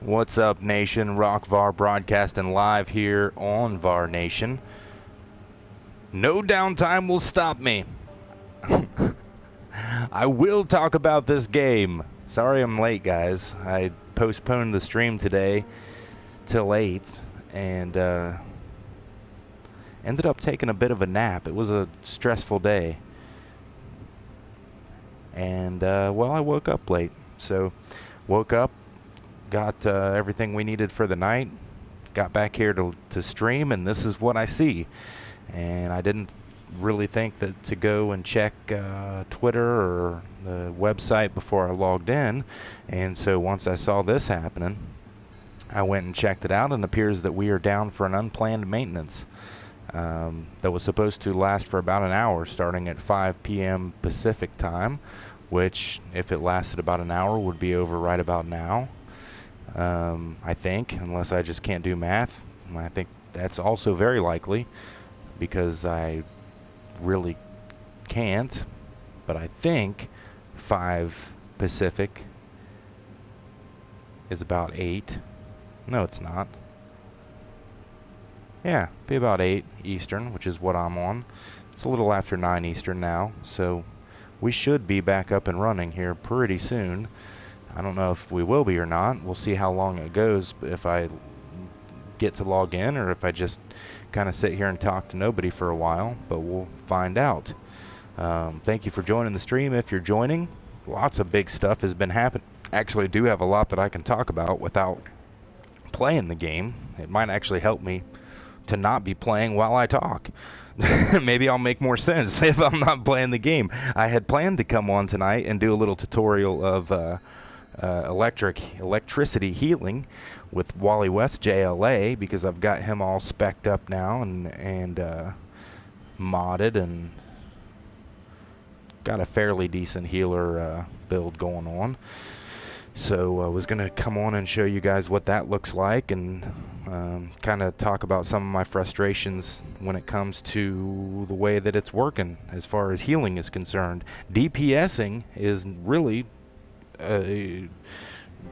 What's up, Nation? Rock Var broadcasting live here on Var Nation. No downtime will stop me. I will talk about this game. Sorry I'm late, guys. I postponed the stream today till 8 and ended up taking a bit of a nap. It was a stressful day. And, well, I woke up late. So, woke up, got everything we needed for the night, got back here to stream, and this is what I see. And I didn't really think that to go and check Twitter or the website before I logged in. And so once I saw this happening, I went and checked it out, and it appears that we are down for an unplanned maintenance that was supposed to last for about an hour, starting at 5 p.m. Pacific time, which, if it lasted about an hour, would be over right about now. I think, unless I just can't do math. I think that's also very likely, because I really can't. But I think 5 Pacific is about 8. No, it's not. Yeah, be about 8 Eastern, which is what I'm on. It's a little after 9 Eastern now, so we should be back up and running here pretty soon. I don't know if we will be or not. We'll see how long it goes, if I get to log in or if I just kind of sit here and talk to nobody for a while, but we'll find out. Thank you for joining the stream. If you're joining, lots of big stuff has been happening. Actually, do have a lot that I can talk about without playing the game. It might actually help me to not be playing while I talk. Maybe I'll make more sense if I'm not playing the game. I had planned to come on tonight and do a little tutorial of electricity healing with Wally West JLA, because I've got him all spec'd up now and modded, and got a fairly decent healer build going on. So I was going to come on and show you guys what that looks like, and kind of talk about some of my frustrations when it comes to the way that it's working as far as healing is concerned. DPSing is really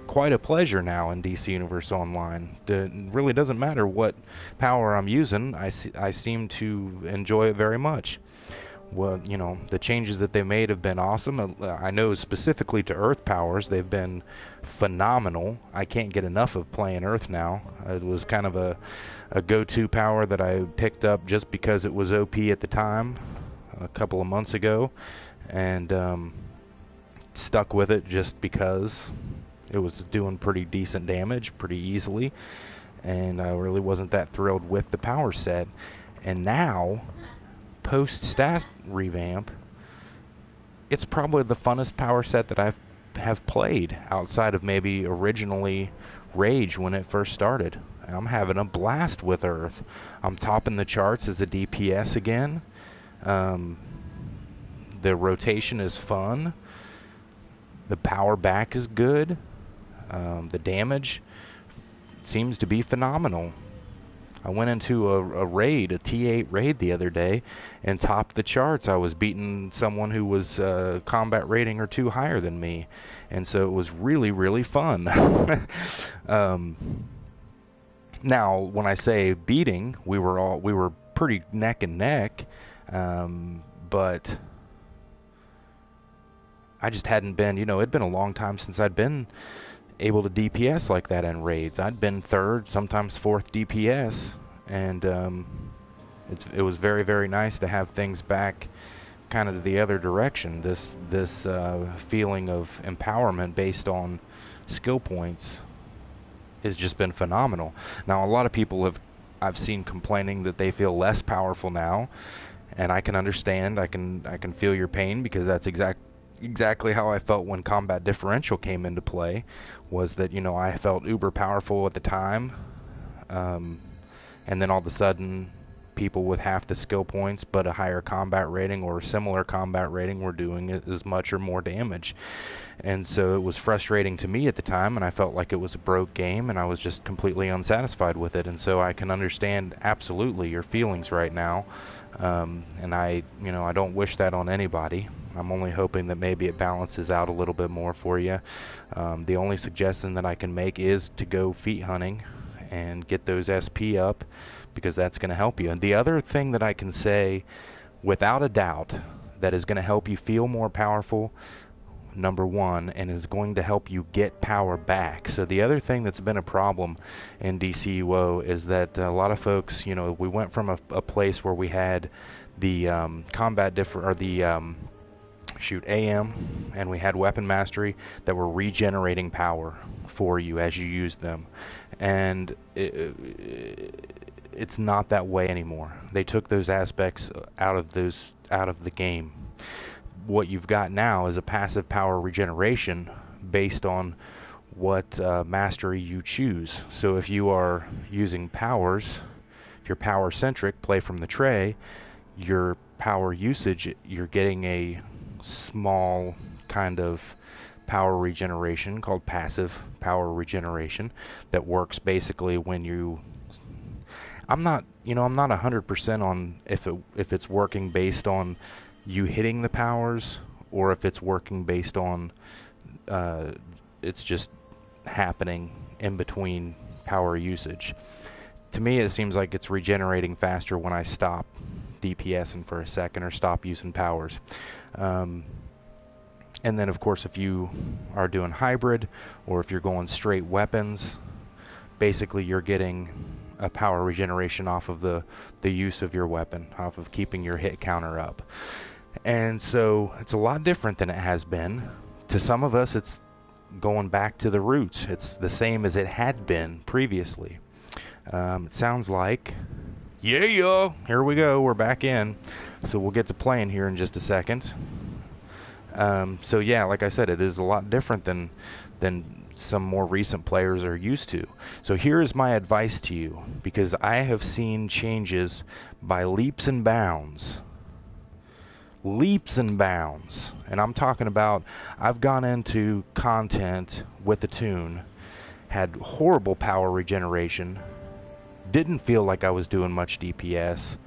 quite a pleasure now in DC Universe Online. It really doesn't matter what power I'm using. I seem to enjoy it very much. Well, you know, the changes that they made have been awesome. I know specifically to Earth powers, they've been phenomenal. I can't get enough of playing Earth now. It was kind of a go-to power that I picked up just because it was OP at the time, a couple of months ago, and stuck with it just because it was doing pretty decent damage pretty easily, and I really wasn't that thrilled with the power set. And now, post-stat revamp, it's probably the funnest power set that I have played, outside of maybe originally Rage when it first started. I'm having a blast with Earth. I'm topping the charts as a DPS again. The rotation is fun. The power back is good. The damage seems to be phenomenal. I went into a raid, a T8 raid the other day, and topped the charts. I was beating someone who was combat rating or 2 higher than me, and so it was really, really fun. Now, when I say beating, we were pretty neck and neck, but I just hadn't been, it'd been a long time since I'd been able to DPS like that in raids. I'd been 3rd, sometimes 4th DPS, and it was very, very nice to have things back kind of the other direction. This feeling of empowerment based on skill points has just been phenomenal. Now, a lot of people I've seen complaining that they feel less powerful now, and I can understand. I can feel your pain, because that's exactly how I felt when combat differential came into play. Was that, I felt uber powerful at the time, and then all of a sudden people with half the skill points but a higher combat rating or a similar combat rating were doing as much or more damage. And so it was frustrating to me at the time, and I felt like it was a broke game, and I was just completely unsatisfied with it. And so I can understand absolutely your feelings right now, and I don't wish that on anybody. I'm only hoping that maybe it balances out a little bit more for you. The only suggestion that I can make is to go feat hunting and get those SP up, because that's going to help you. And the other thing that I can say without a doubt that is going to help you feel more powerful, number one, and is going to help you get power back. So the other thing that's been a problem in DCUO is that a lot of folks, we went from a place where we had the AM, and we had weapon mastery that were regenerating power for you as you used them, and it's not that way anymore. They took those aspects out of the game. What you've got now is a passive power regeneration based on what mastery you choose. So if you are using powers, if you're power centric, play from the tray, your power usage, you're getting a small kind of power regeneration called passive power regeneration that works basically when you I'm not 100% on if it's working based on you hitting the powers, or if it's working based on it's just happening in between power usage. To me, it seems like it's regenerating faster when I stop DPSing for a second or stop using powers. And then, of course, if you are doing hybrid, or if you're going straight weapons, basically you're getting a power regeneration off of the use of your weapon, off of keeping your hit counter up. And so it's a lot different than it has been. To some of us, it's going back to the roots. It's the same as it had been previously. It sounds like, yeah, here we go, we're back in. So we'll get to playing here in just a second. So yeah, like I said, it is a lot different than some more recent players are used to. So here is my advice to you, because I have seen changes by leaps and bounds. Leaps and bounds. And I'm talking about, I've gone into content with a tune, had horrible power regeneration, didn't feel like I was doing much DPS.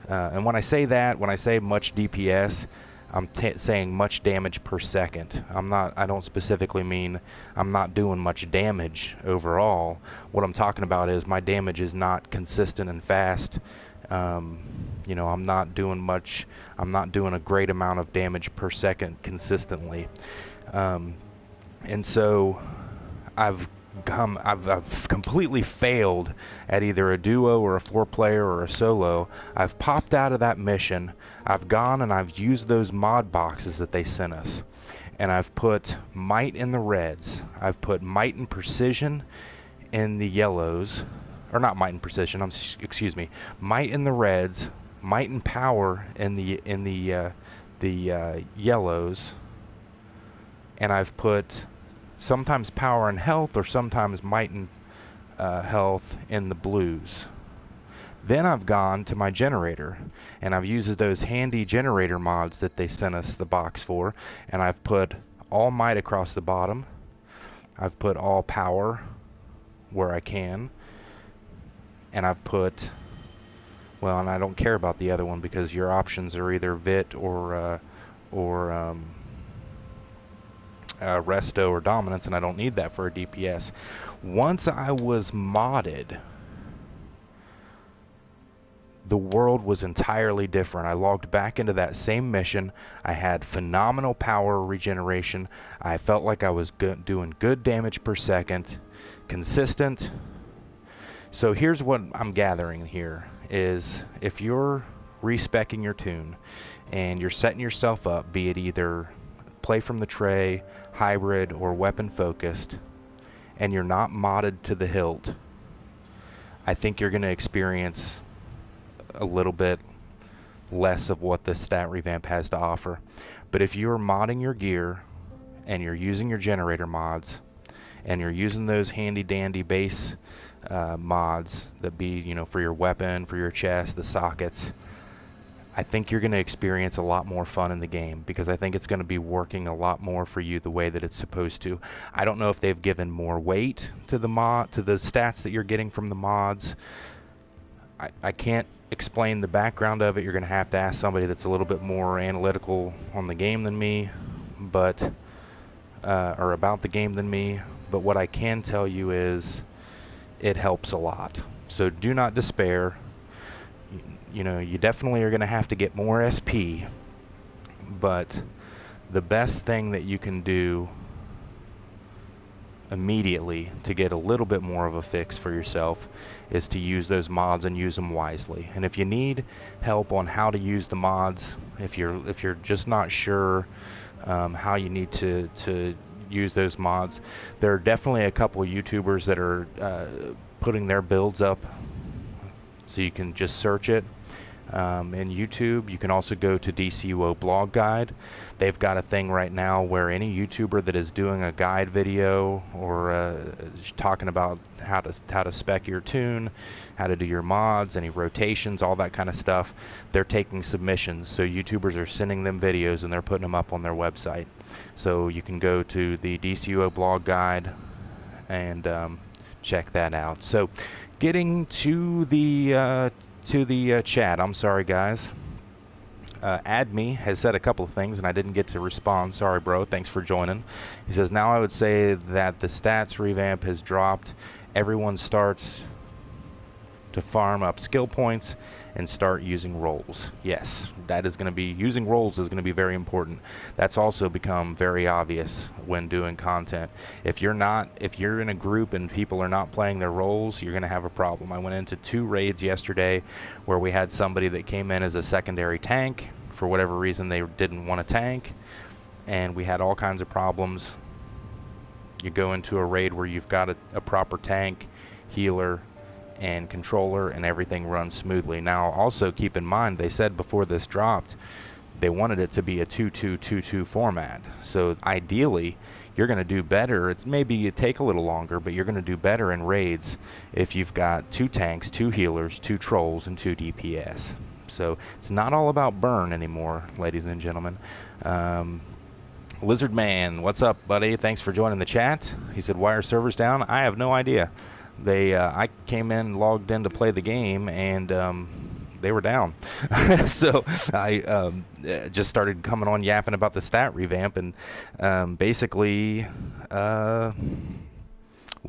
And when I say much DPS, I'm saying much damage per second. I don't specifically mean I'm not doing much damage overall. What I'm talking about is my damage is not consistent and fast. I'm not doing a great amount of damage per second consistently. And so I've completely failed at either a duo or a 4-player or a solo. I've popped out of that mission. I've gone and I've used those mod boxes that they sent us, and I've put might in the reds. I've put might and precision in the yellows, or not might and precision. Might in the reds, might and power in the yellows, and I've put sometimes power and health, or sometimes might and health in the blues. Then I've gone to my generator, and I've used those handy generator mods that they sent us the box for, and I've put all might across the bottom. I've put all power where I can, and I've put, well, and I don't care about the other one because your options are either VIT or resto or dominance, and I don't need that for a DPS. Once I was modded, the world was entirely different. I logged back into that same mission. I had phenomenal power regeneration. I felt like I was doing good damage per second, consistent. So here's what I'm gathering here is, if you're respecking your tune and you're setting yourself up, be it either play from the tray, hybrid, or weapon focused, and you're not modded to the hilt, I think you're going to experience a little bit less of what the stat revamp has to offer. But if you're modding your gear and you're using your generator mods and you're using those handy dandy base mods that be, you know, for your weapon, for your chest, the sockets, I think you're going to experience a lot more fun in the game, because I think it's going to be working a lot more for you the way that it's supposed to. I don't know if they've given more weight to the stats that you're getting from the mods. I can't explain the background of it. You're going to have to ask somebody that's a little bit more analytical on the game than me, but or about the game than me. But what I can tell you is it helps a lot. So do not despair. You know, you definitely are going to have to get more SP, but the best thing that you can do immediately to get a little bit more of a fix for yourself is to use those mods and use them wisely. And if you need help on how to use the mods, if you're just not sure how you need to use those mods, there are definitely a couple of YouTubers that are putting their builds up, so you can just search it in YouTube. You can also go to DCUO blog guide. They've got a thing right now where any YouTuber that is doing a guide video or talking about how to spec your tune, how to do your mods, any rotations, all that kind of stuff, they're taking submissions. So YouTubers are sending them videos and they're putting them up on their website. So you can go to the DCUO blog guide and check that out. So getting to the chat. I'm sorry, guys. AdMe has said a couple of things, and I didn't get to respond. Sorry, bro. Thanks for joining. He says, now I would say that the stats revamp has dropped. Everyone starts to farm up skill points and start using roles. Yes, that is going to be, using roles is going to be very important. That's also become very obvious when doing content. If you're in a group and people are not playing their roles, you're going to have a problem. I went into 2 raids yesterday where we had somebody that came in as a secondary tank. For whatever reason, they didn't want to tank, and we had all kinds of problems. You go into a raid where you've got a proper tank, healer, and controller, and everything runs smoothly. Now also keep in mind, they said before this dropped they wanted it to be a 2-2-2-2 format. So ideally you're going to do better. It's maybe you take a little longer, but you're going to do better in raids if you've got 2 tanks, 2 healers, 2 trolls, and 2 DPS. So it's not all about burn anymore, ladies and gentlemen. Lizard Man, what's up, buddy? Thanks for joining the chat. He said, why are servers down? I have no idea. I came in, logged in to play the game, and they were down. So I just started coming on yapping about the stat revamp, and basically we'll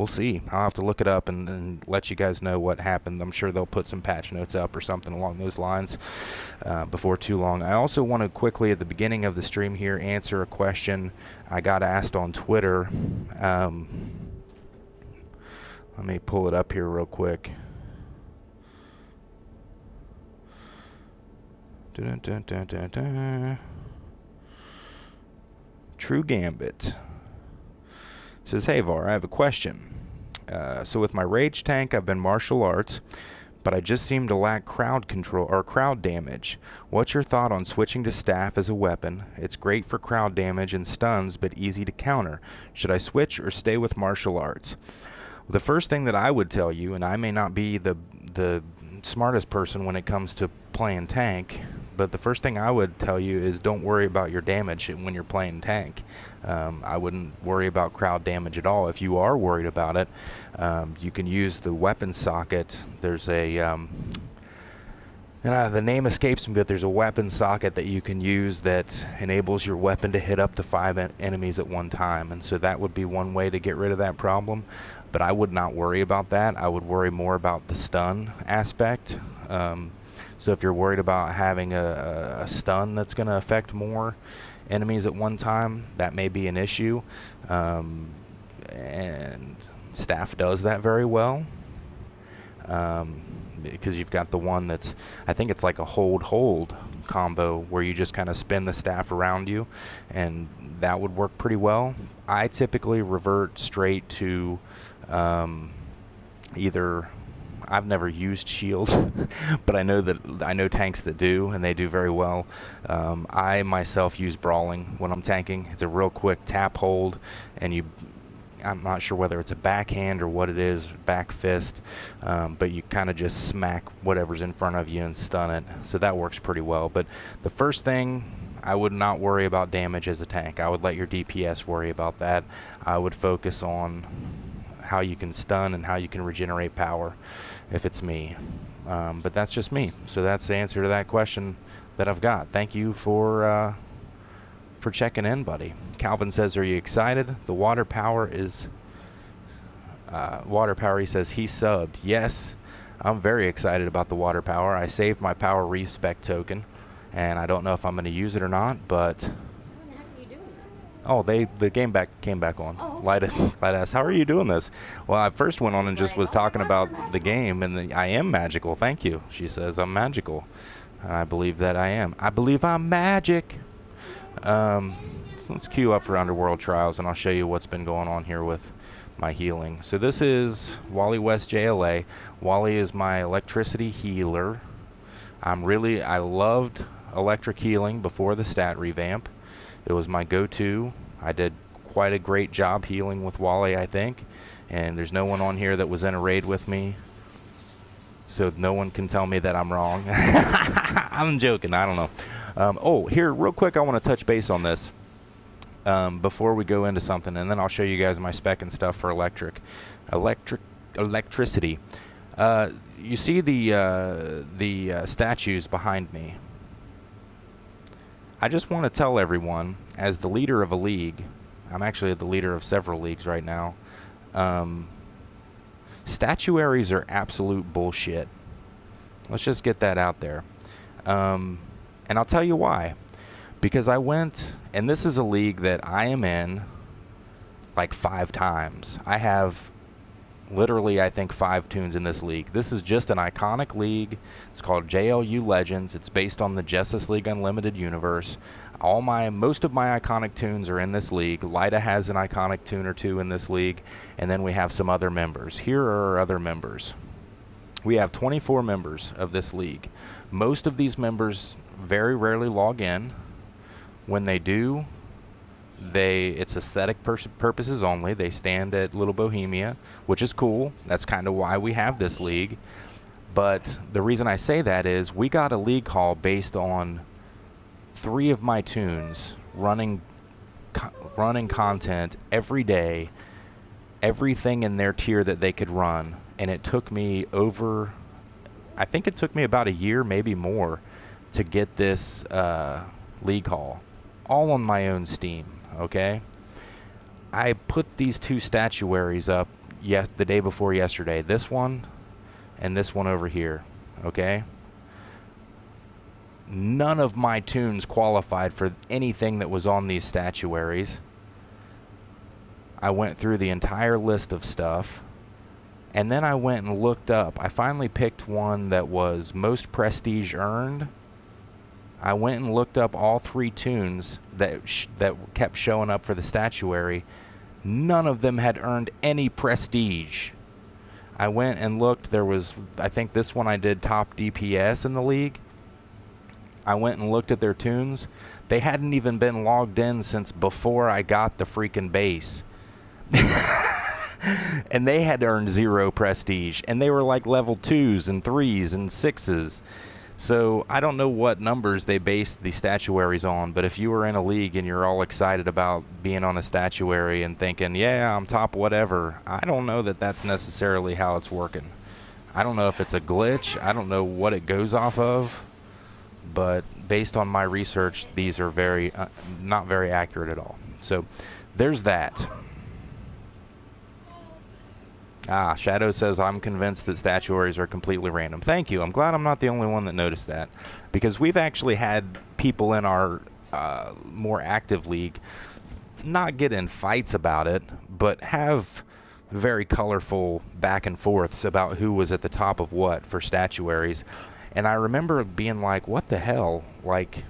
see. I'll have to look it up and let you guys know what happened. I'm sure they'll put some patch notes up or something along those lines before too long. I also want to quickly, at the beginning of the stream here, answer a question I got asked on Twitter. Let me pull it up here real quick. Dun, dun, dun, dun, dun. True Gambit says, hey Var, I have a question. So with my rage tank, I've been martial arts, but I just seem to lack crowd control or crowd damage. What's your thought on switching to staff as a weapon? It's great for crowd damage and stuns, but easy to counter. Should I switch or stay with martial arts? The first thing that I would tell you, and I may not be the smartest person when it comes to playing tank, but the first thing I would tell you is don't worry about your damage when you're playing tank. I wouldn't worry about crowd damage at all. If you are worried about it, you can use the weapon socket. There's a the name escapes me, but there's a weapon socket that you can use that enables your weapon to hit up to 5 enemies at one time, and so that would be one way to get rid of that problem. But I would not worry about that. I would worry more about the stun aspect. So if you're worried about having a stun that's going to affect more enemies at one time, that may be an issue. And staff does that very well. Because you've got the one that's, I think it's like a hold combo where you just kind of spin the staff around you, and that would work pretty well. I typically revert straight to either, I've never used shield, but I know tanks that do, and they do very well. I myself use brawling when I'm tanking. It's a real quick tap hold, and you I'm not sure whether it's a backhand or what it is, back fist, but you kind of just smack whatever's in front of you and stun it. So that works pretty well. But the first thing, I would not worry about damage as a tank. I would let your DPS worry about that. I would focus on how you can stun and how you can regenerate power if it's me. But that's just me. So that's the answer to that question that I've got. Thank you for checking in, buddy. Calvin says, are you excited? The water power is water power. He says he subbed. Yes, I'm very excited about the water power. I saved my power respect token, and I don't know if I'm going to use it or not, but How the heck are you doing this? oh, the game came back on. Oh, okay. Light asked, how are you doing this? Well, I first went on and just was talking about the game, and I am magical. Thank you. She says I'm magical. I believe that I am. I believe I'm magic. So let's queue up for Underworld Trials, and I'll show you what's been going on here with my healing. So this is Wally West JLA. Wally is my electricity healer. I loved electric healing before the stat revamp. It was my go-to. I did quite a great job healing with Wally, I think. And there's no one on here that was in a raid with me, so no one can tell me that I'm wrong. I'm joking. I don't know. Here, real quick, I want to touch base on this before we go into something, and then I'll show you guys my spec and stuff for electricity. You see the statues behind me. I just want to tell everyone, as the leader of a league, I'm actually the leader of several leagues right now, statuaries are absolute bullshit. Let's just get that out there. And I'll tell you why. Because I went, and this is a league that I am in like 5 times. I have literally, I think, 5 tunes in this league. This is just an iconic league. It's called JLU Legends. It's based on the Justice League Unlimited universe. Most of my iconic tunes are in this league. Lyda has an iconic tune or 2 in this league, and then we have some other members. Here are our other members. We have 24 members of this league. Most of these members very rarely log in. When they do, it's aesthetic purposes only. They stand at Little Bohemia, which is cool. That's kind of why we have this league. But the reason I say that is we got a league call based on 3 of my tunes running content every day, everything in their tier that they could run, and it took me I think it took me about a year, maybe more, to get this league call, all on my own Steam. Okay, I put these 2 statuaries up the day before yesterday. This one and this one over here. Okay, none of my tunes qualified for anything that was on these statuaries. I went through the entire list of stuff, and then I went and looked up. I finally picked one that was most prestige earned. I went and looked up all 3 tunes that kept showing up for the statuary. None of them had earned any prestige. I went and looked. I think this one I did top DPS in the league. I went and looked at their tunes. They hadn't even been logged in since before I got the freaking base. And they had earned 0 prestige. And they were like level 2s and 3s and 6s. So I don't know what numbers they based the statuaries on, but if you were in a league and you're all excited about being on a statuary and thinking, yeah, I'm top whatever, I don't know that that's necessarily how it's working. I don't know if it's a glitch. I don't know what it goes off of, but based on my research, these are not very accurate at all. So there's that. Shadow says, I'm convinced that statuaries are completely random. Thank you. I'm glad I'm not the only one that noticed that, because we've actually had people in our more active league not get in fights about it, but have very colorful back and forths about who was at the top of what for statuaries. And I remember being like, what the hell? Like,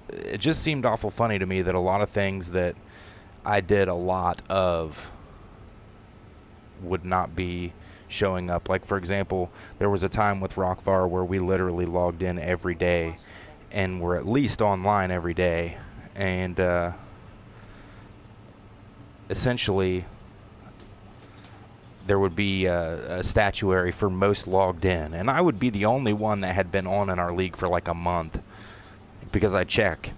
it just seemed awful funny to me that a lot of things that I did a lot of would not be showing up. Like, for example, there was a time with Rockvar where we literally logged in every day and were at least online every day. And essentially there would be a statuary for most logged in, and I would be the only one that had been on in our league for like a month, because I check,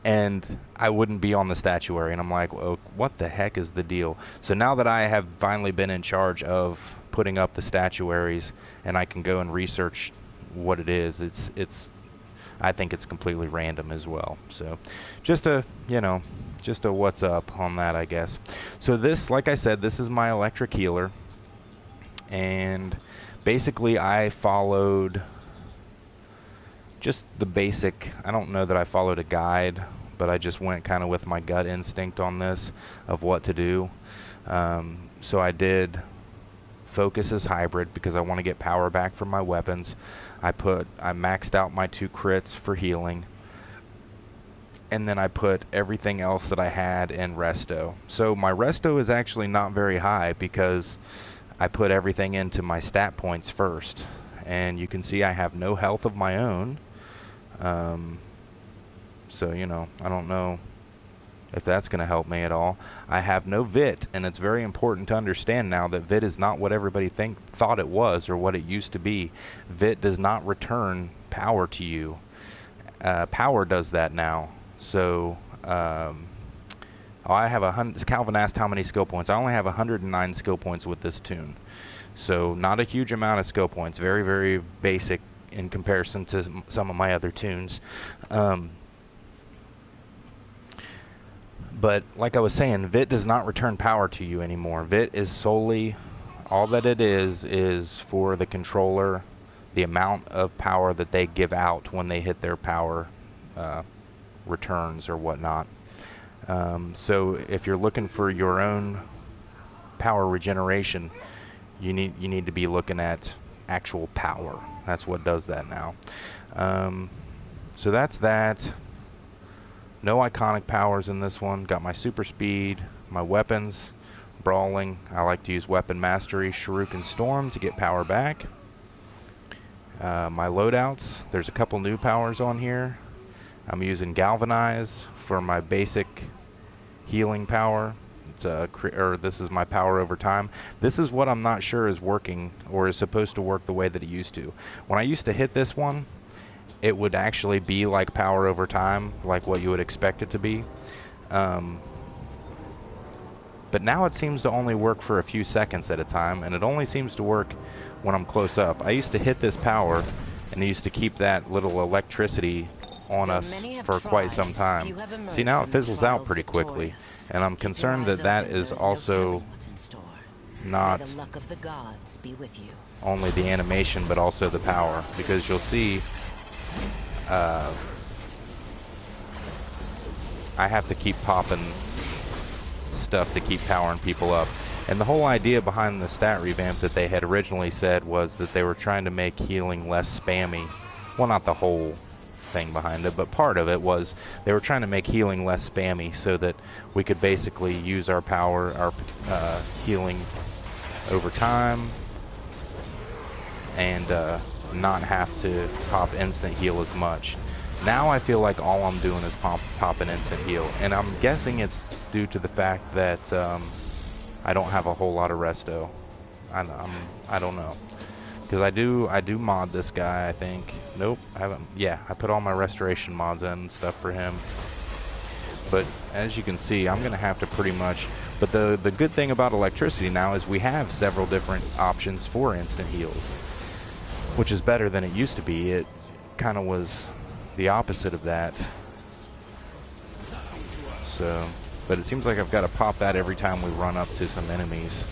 and I wouldn't be on the statuary, and I'm like, well, what the heck is the deal? So now that I have finally been in charge of putting up the statuaries, and I can go and research what it is, it's I think it's completely random as well. So just a what's up on that, I guess. So this, like I said, this is my electric healer, and basically I followed just the basic. I don't know that I followed a guide, but I just went kind of with my gut instinct on this of what to do. So I did focus as hybrid because I want to get power back from my weapons. I maxed out my 2 crits for healing, and then I put everything else that I had in resto. So my resto is actually not very high because I put everything into my stat points first, and you can see I have no health of my own. So I don't know if that's going to help me at all. I have no VIT, and it's very important to understand now that VIT is not what everybody thought it was or what it used to be. VIT does not return power to you. Power does that now. So I have 100. Calvin asked how many skill points. I only have 109 skill points with this tune. So not a huge amount of skill points. Very, very basic in comparison to some of my other tunes. But like I was saying, VIT does not return power to you anymore. VIT is solely, all that it is for the controller, the amount of power that they give out when they hit their power returns or whatnot. So if you're looking for your own power regeneration, you need to be looking at actual power. That's what does that now. So that's that. No iconic powers in this one. Got my super speed, my weapons, brawling. I like to use weapon mastery, Shuriken Storm to get power back. My loadouts, there's a couple new powers on here. I'm using Galvanize for my basic healing power. This is my power over time. This is what I'm not sure is working or is supposed to work the way that it used to. When I used to hit this one, it would actually be like power over time, like what you would expect it to be. But now it seems to only work for a few seconds at a time, and it only seems to work when I'm close up. I used to hit this power, and it used to keep that little electricity on us for quite some time. See, now it fizzles out pretty quickly, and I'm concerned that that is also not only the animation, but also the power, because you'll see I have to keep popping stuff to keep powering people up. And the whole idea behind the stat revamp that they had originally said was that they were trying to make healing less spammy. Well, not the whole thing behind it, but part of it was they were trying to make healing less spammy so that we could basically use our power, our healing over time, and not have to pop instant heal as much. Now I feel like all I'm doing is pop an instant heal, and I'm guessing it's due to the fact that I don't have a whole lot of resto. I don't know, because I do mod this guy, I think. Nope, I haven't. Yeah, I put all my restoration mods in and stuff for him. But as you can see, I'm gonna have to pretty much. But the good thing about electricity now is we have several different options for instant heals, which is better than it used to be. It kind of was the opposite of that. So, but it seems like I've got to pop that every time we run up to some enemies.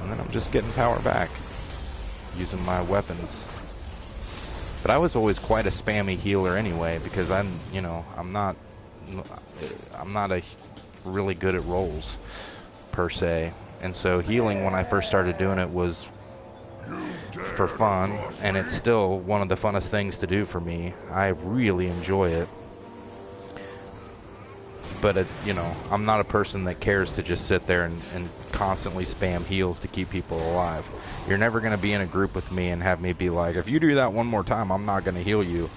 And then I'm just getting power back using my weapons. But I was always quite a spammy healer anyway, because I'm not really good at rolls per se. And so healing, when I first started doing it, was for fun, and it's still one of the funnest things to do for me. I really enjoy it. But I'm not a person that cares to just sit there and constantly spam heals to keep people alive. You're never going to be in a group with me and have me be like, if you do that one more time, I'm not going to heal you.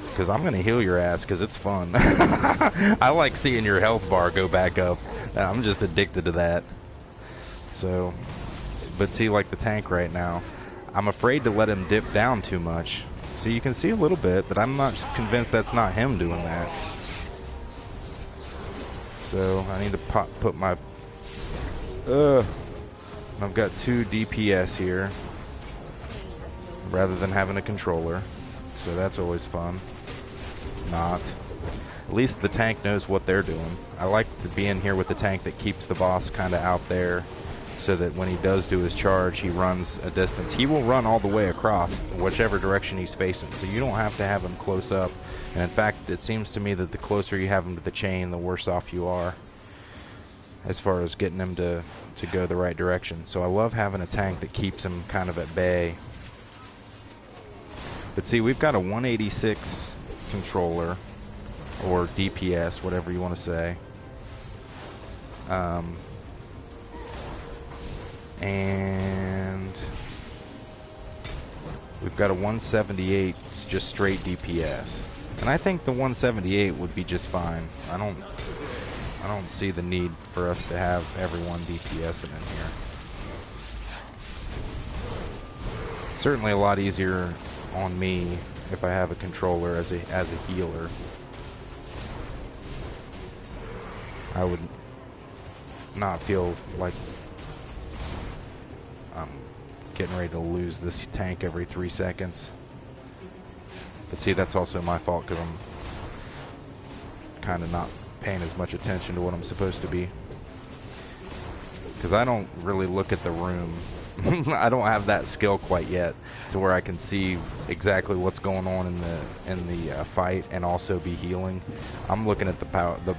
Because I'm going to heal your ass, because it's fun. I like seeing your health bar go back up. I'm just addicted to that. So, but see, like the tank right now, I'm afraid to let him dip down too much. See, you can see a little bit, but I'm not convinced that's not him doing that. So I need to put my... I've got 2 DPS here, rather than having a controller. So that's always fun. Not. At least the tank knows what they're doing. I like to be in here with the tank that keeps the boss kind of out there, so that when he does do his charge, he runs a distance. He will run all the way across, whichever direction he's facing, so you don't have to have him close up. And in fact, it seems to me that the closer you have him to the chain, the worse off you are, as far as getting him to go the right direction. So I love having a tank that keeps him kind of at bay. But see, we've got a 186 controller, or DPS, whatever you want to say. And we've got a 178, it's just straight DPS. And I think the 178 would be just fine. I don't see the need for us to have everyone DPSing in here. Certainly a lot easier on me if I have a controller as a healer. I would not feel like I'm getting ready to lose this tank every 3 seconds. But see, that's also my fault because I'm kind of not paying as much attention to what I'm supposed to be. Because I don't really look at the room. I don't have that skill quite yet to where I can see exactly what's going on in the fight and also be healing. I'm looking at the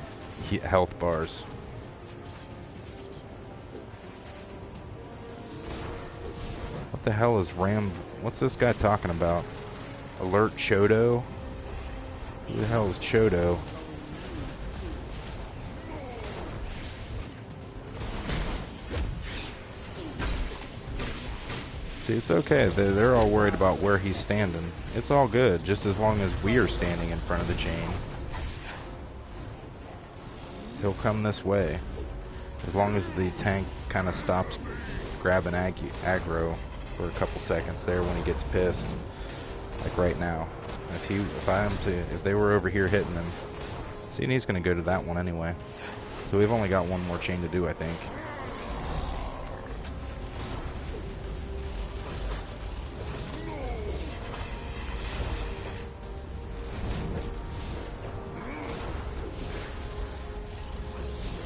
health bars. What the hell is what's this guy talking about? Alert Chodo? Who the hell is Chodo? See, it's okay. They're all worried about where he's standing. It's all good, just as long as we are standing in front of the chain. He'll come this way. As long as the tank kind of stops grabbing aggro for a couple seconds there when he gets pissed. Like right now. If they were over here hitting him. See, and he's going to go to that one anyway. So we've only got one more chain to do, I think.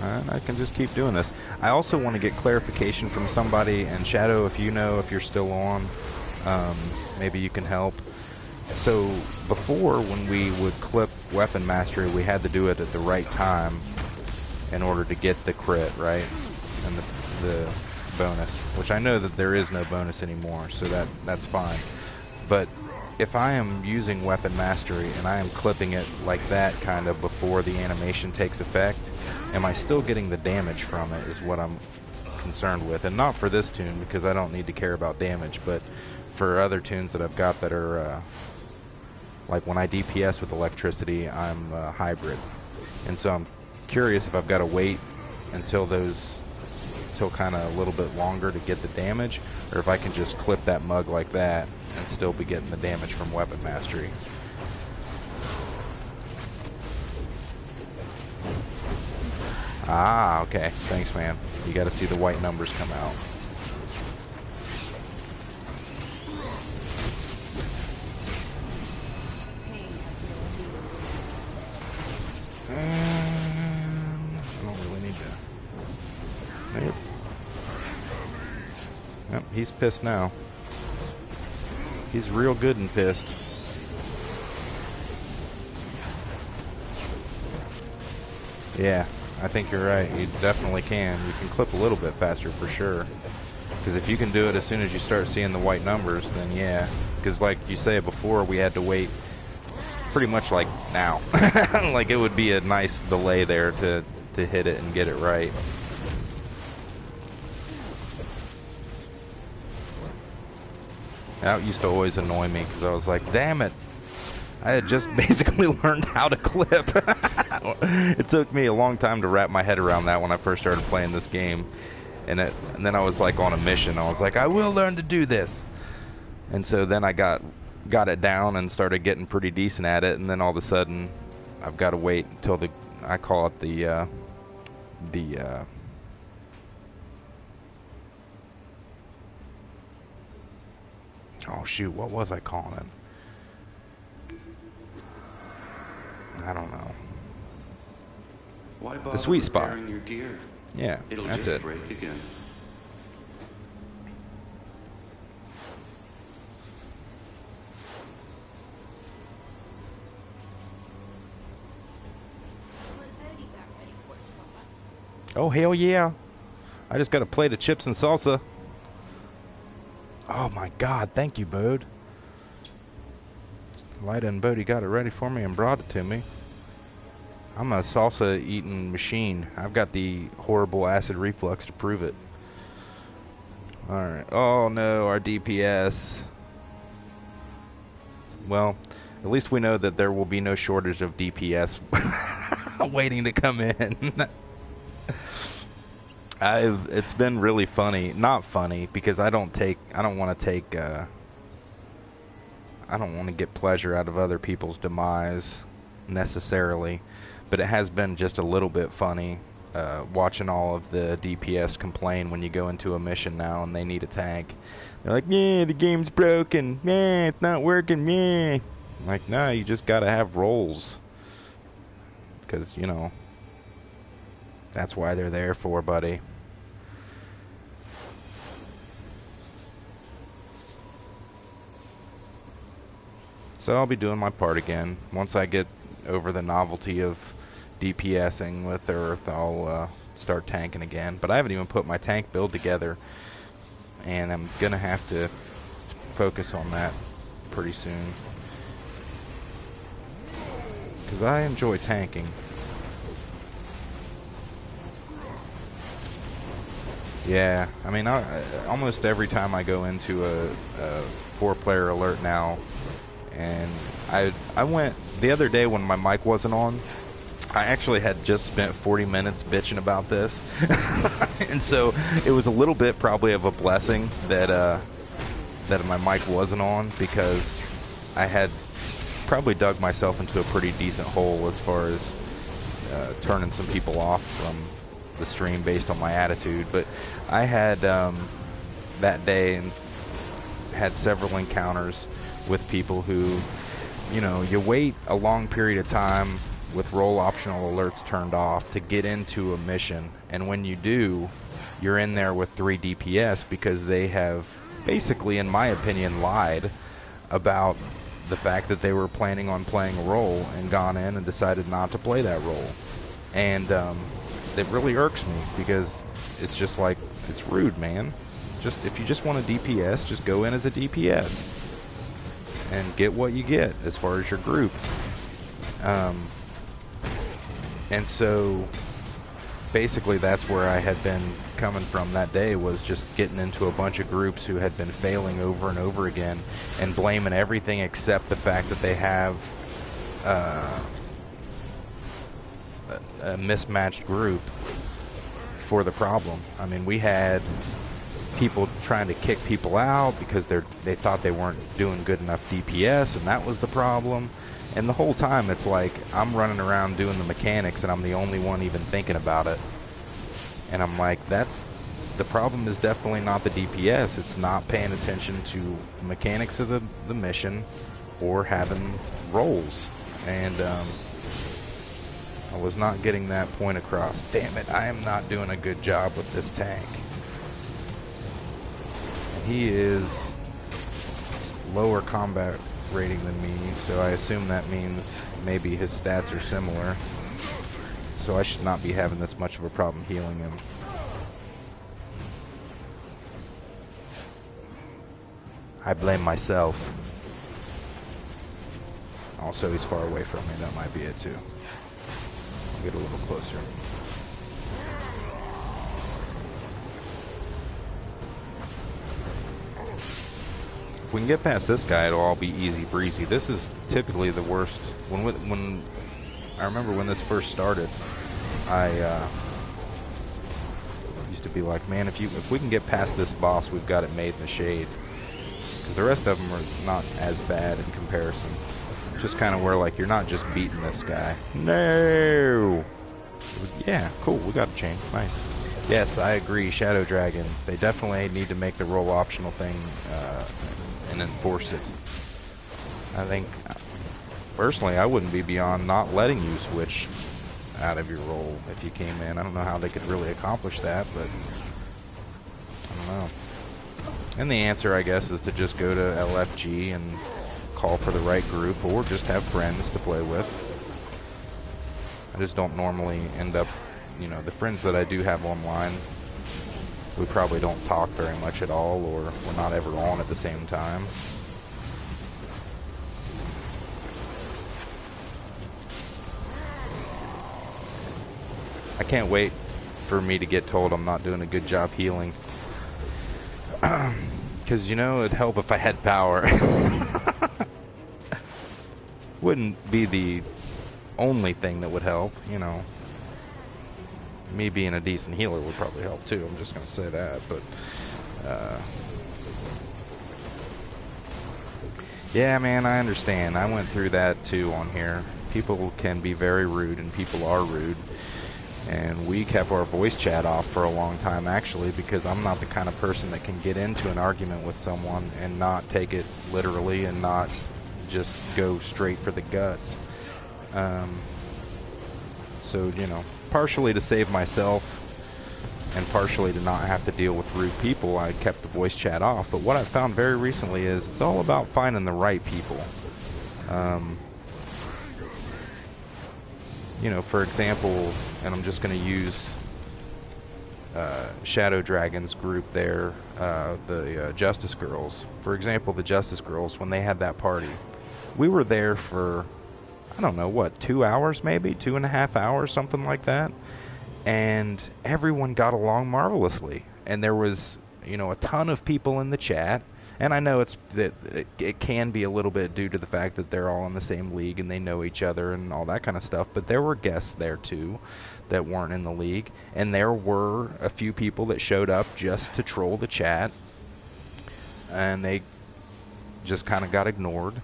And I can just keep doing this. I also want to get clarification from somebody, and Shadow, if you know, if you're still on, maybe you can help. So before, when we would clip weapon mastery, we had to do it at the right time in order to get the crit, right? And the bonus, which I know that there is no bonus anymore, so that's fine. But if I am using weapon mastery and I am clipping it like that kind of before the animation takes effect, am I still getting the damage from it is what I'm concerned with. And not for this tune, because I don't need to care about damage, but for other tunes that I've got that are like when I DPS with electricity, I'm hybrid. And so I'm curious if I've got to wait until kind of a little bit longer to get the damage, or if I can just clip that mug like that and still be getting the damage from weapon mastery. Ah, okay. Thanks, man. You got to see the white numbers come out. I don't really need to. Nope. Yep, he's pissed now. He's real good and pissed. Yeah, I think you're right. You definitely can. You can clip a little bit faster for sure. Because if you can do it as soon as you start seeing the white numbers, then yeah. Because like you say before, we had to wait pretty much like now. Like it would be a nice delay there to hit it and get it right. That used to always annoy me because I was like, damn it. I had just basically learned how to clip. It took me a long time to wrap my head around that when I first started playing this game. And then I was like on a mission. I was like, I will learn to do this. And so then I got it down and started getting pretty decent at it. And then all of a sudden, I've got to wait until I call it the oh shoot, what was I calling it? I don't know. Why The sweet spot. repairing your gear? Yeah, It'll that's just it. break again. Oh hell yeah! I just got a plate of chips and salsa. Oh my God! Thank you, Bode. Lida and Bodie got it ready for me and brought it to me. I'm a salsa eating machine. I've got the horrible acid reflux to prove it. Alright. Oh no, our DPS. Well, at least we know that there will be no shortage of DPS waiting to come in. It's been really funny. Not funny, because I don't want to get pleasure out of other people's demise necessarily, but it has been just a little bit funny watching all of the DPS complain when you go into a mission now and they need a tank. They're like, yeah, the game's broken, yeah, it's not working, yeah. I'm like, no, you just gotta have roles, because you know that's why they're there for, buddy. So I'll be doing my part again. Once I get over the novelty of DPSing with Earth, I'll start tanking again. But I haven't even put my tank build together, and I'm gonna have to focus on that pretty soon, because I enjoy tanking. Yeah, I mean, almost every time I go into a 4-player alert now, and I went the other day when my mic wasn't on, I actually had just spent 40 minutes bitching about this. And so it was a little bit probably of a blessing that my mic wasn't on, because I had probably dug myself into a pretty decent hole as far as turning some people off from the stream based on my attitude. But I had that day and had several encounters with people who, you know, you wait a long period of time with role optional alerts turned off to get into a mission, and when you do, you're in there with 3 DPS because they have basically, in my opinion, lied about the fact that they were planning on playing a role and gone in and decided not to play that role. And it really irks me, because it's just like, it's rude, man. Just, if you just want a DPS, just go in as a DPS and get what you get as far as your group. And so basically that's where I had been coming from that day, was just getting into a bunch of groups who had been failing over and over again and blaming everything except the fact that they have a mismatched group for the problem. I mean, we had people trying to kick people out because they thought they weren't doing good enough DPS, and that was the problem. And the whole time it's like I'm running around doing the mechanics and I'm the only one even thinking about it. And I'm like, the problem is definitely not the DPS. It's not paying attention to the mechanics of the mission or having roles. And I was not getting that point across. Damn it, I am not doing a good job with this tank. And he is lower combat rating than me, so I assume that means maybe his stats are similar. So I should not be having this much of a problem healing him. I blame myself. Also, he's far away from me. That might be it too. I'll get a little closer. If we can get past this guy, it'll all be easy breezy. This is typically the worst. When I remember when this first started, I used to be like, man, if we can get past this boss, we've got it made in the shade. Because the rest of them are not as bad in comparison. Just kind of where, like, you're not just beating this guy. No! Yeah, cool, we got a chain. Nice. Yes, I agree, Shadow Dragon. They definitely need to make the role optional thing and enforce it. I think, personally, I wouldn't be beyond not letting you switch out of your role if you came in. I don't know how they could really accomplish that, but I don't know. And the answer, I guess, is to just go to LFG and call for the right group, or just have friends to play with. I just don't normally end up, you know, the friends that I do have online, we probably don't talk very much at all, or we're not ever on at the same time. I can't wait for me to get told I'm not doing a good job healing. Because, you know, it'd help if I had power. Wouldn't be the only thing that would help, you know. Me being a decent healer would probably help too, I'm just going to say that, but yeah, man, I understand. I went through that too on here. People can be very rude, and people are rude. And we kept our voice chat off for a long time, actually, because I'm not the kind of person that can get into an argument with someone and not take it literally and not just go straight for the guts. So, you know, partially to save myself and partially to not have to deal with rude people, I kept the voice chat off. But what I've found very recently is it's all about finding the right people. You know, for example, and I'm just going to use Shadow Dragon's group there, the Justice Girls. For example, the Justice Girls, when they had that party, we were there for, I don't know, what, 2 hours maybe? 2.5 hours, something like that. And everyone got along marvelously. And there was, you know, a ton of people in the chat. And I know it can be a little bit due to the fact that they're all in the same league and they know each other and all that kind of stuff. But there were guests there too that weren't in the league. And there were a few people that showed up just to troll the chat. And they just kind of got ignored.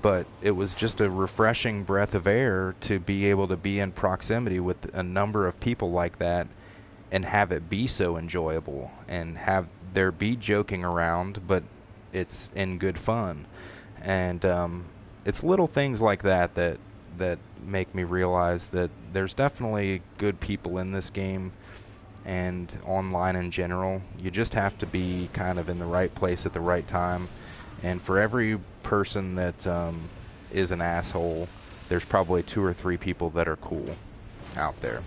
But it was just a refreshing breath of air to be able to be in proximity with a number of people like that and have it be so enjoyable and have there be joking around, but it's in good fun. And it's little things like that that make me realize that there's definitely good people in this game and online in general. You just have to be kind of in the right place at the right time. And for every person that is an asshole, there's probably 2 or 3 people that are cool out there.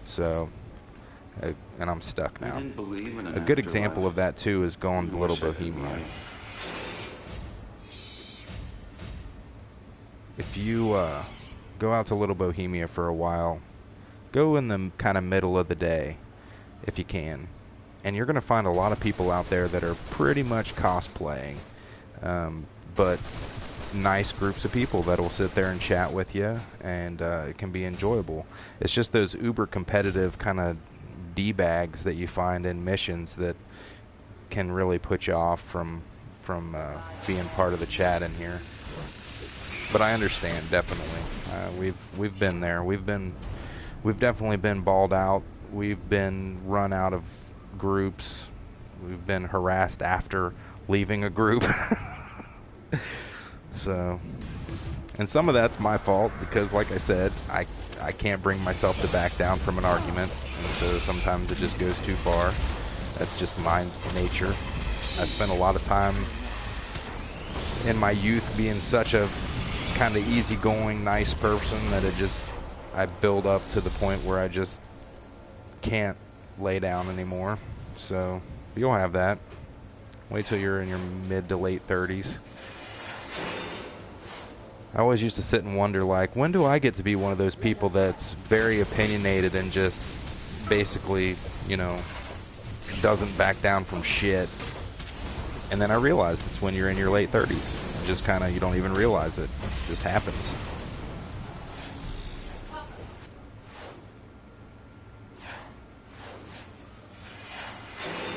So, and I'm stuck now. A good example of that too is going to Little Bohemia. If you go out to Little Bohemia for a while, go in the kind of middle of the day if you can. And you're going to find a lot of people out there that are pretty much cosplaying. But nice groups of people that will sit there and chat with you, and it can be enjoyable. It's just those uber competitive kind of D-bags that you find in missions that can really put you off from being part of the chat in here. But I understand, definitely. We've been there. We've definitely been balled out. We've been run out of groups. We've been harassed after leaving a group. So, and some of that's my fault because, like I said, I can't bring myself to back down from an argument, and so sometimes it just goes too far. That's just my nature. I spent a lot of time in my youth being such a kind of easygoing, nice person that I build up to the point where I just can't lay down anymore. So you'll have that. Wait till you're in your mid to late 30s. I always used to sit and wonder, like, when do I get to be one of those people that's very opinionated and just basically, you know, doesn't back down from shit? And then I realized it's when you're in your late 30s. Just kind of, you don't even realize it. It just happens.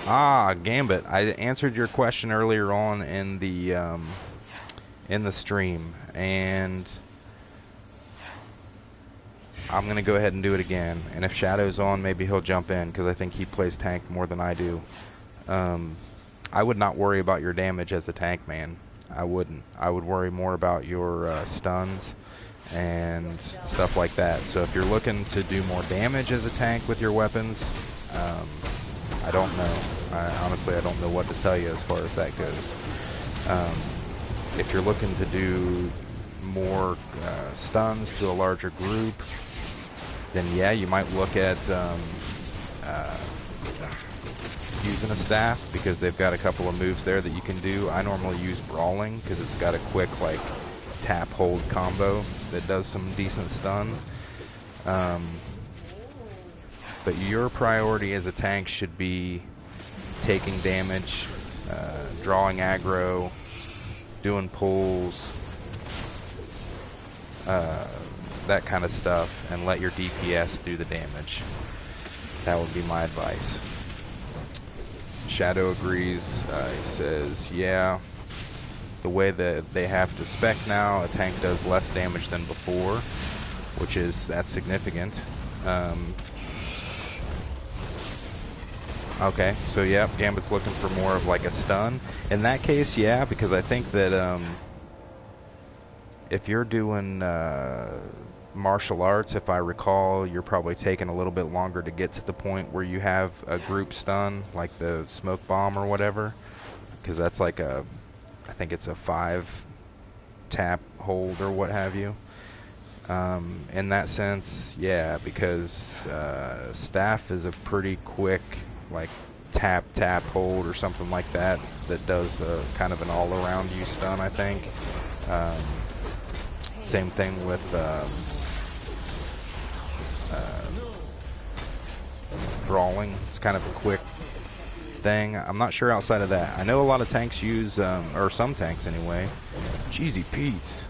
Gambit, I answered your question earlier on in the stream, and I'm going to go ahead and do it again. And if Shadow's on, maybe he'll jump in, because I think he plays tank more than I do. I would not worry about your damage as a tank, man. I wouldn't. I would worry more about your stuns and stuff like that. So if you're looking to do more damage as a tank with your weapons, I don't know. Honestly, I don't know what to tell you as far as that goes. If you're looking to do more stuns to a larger group, then yeah, you might look at using a staff, because they've got a couple of moves there that you can do. I normally use brawling because it's got a quick like tap hold combo that does some decent stun. But your priority as a tank should be taking damage, drawing aggro, doing pulls, that kind of stuff, and let your DPS do the damage. That would be my advice. Shadow agrees. He says, yeah, the way that they have to spec now, a tank does less damage than before, that's significant. Okay, so yeah, Gambit's looking for more of like a stun. In that case, yeah, because I think that if you're doing martial arts, if I recall, you're probably taking a little bit longer to get to the point where you have a group stun, like the smoke bomb or whatever, because that's like I think it's a 5 tap hold or what have you. In that sense, yeah, because staff is a pretty quick like tap hold or something like that does kind of an all around you stun, I think. Same thing with brawling. It's kind of a quick thing. I'm not sure outside of that. I know a lot of tanks use, or some tanks anyway, Cheesy Pete's,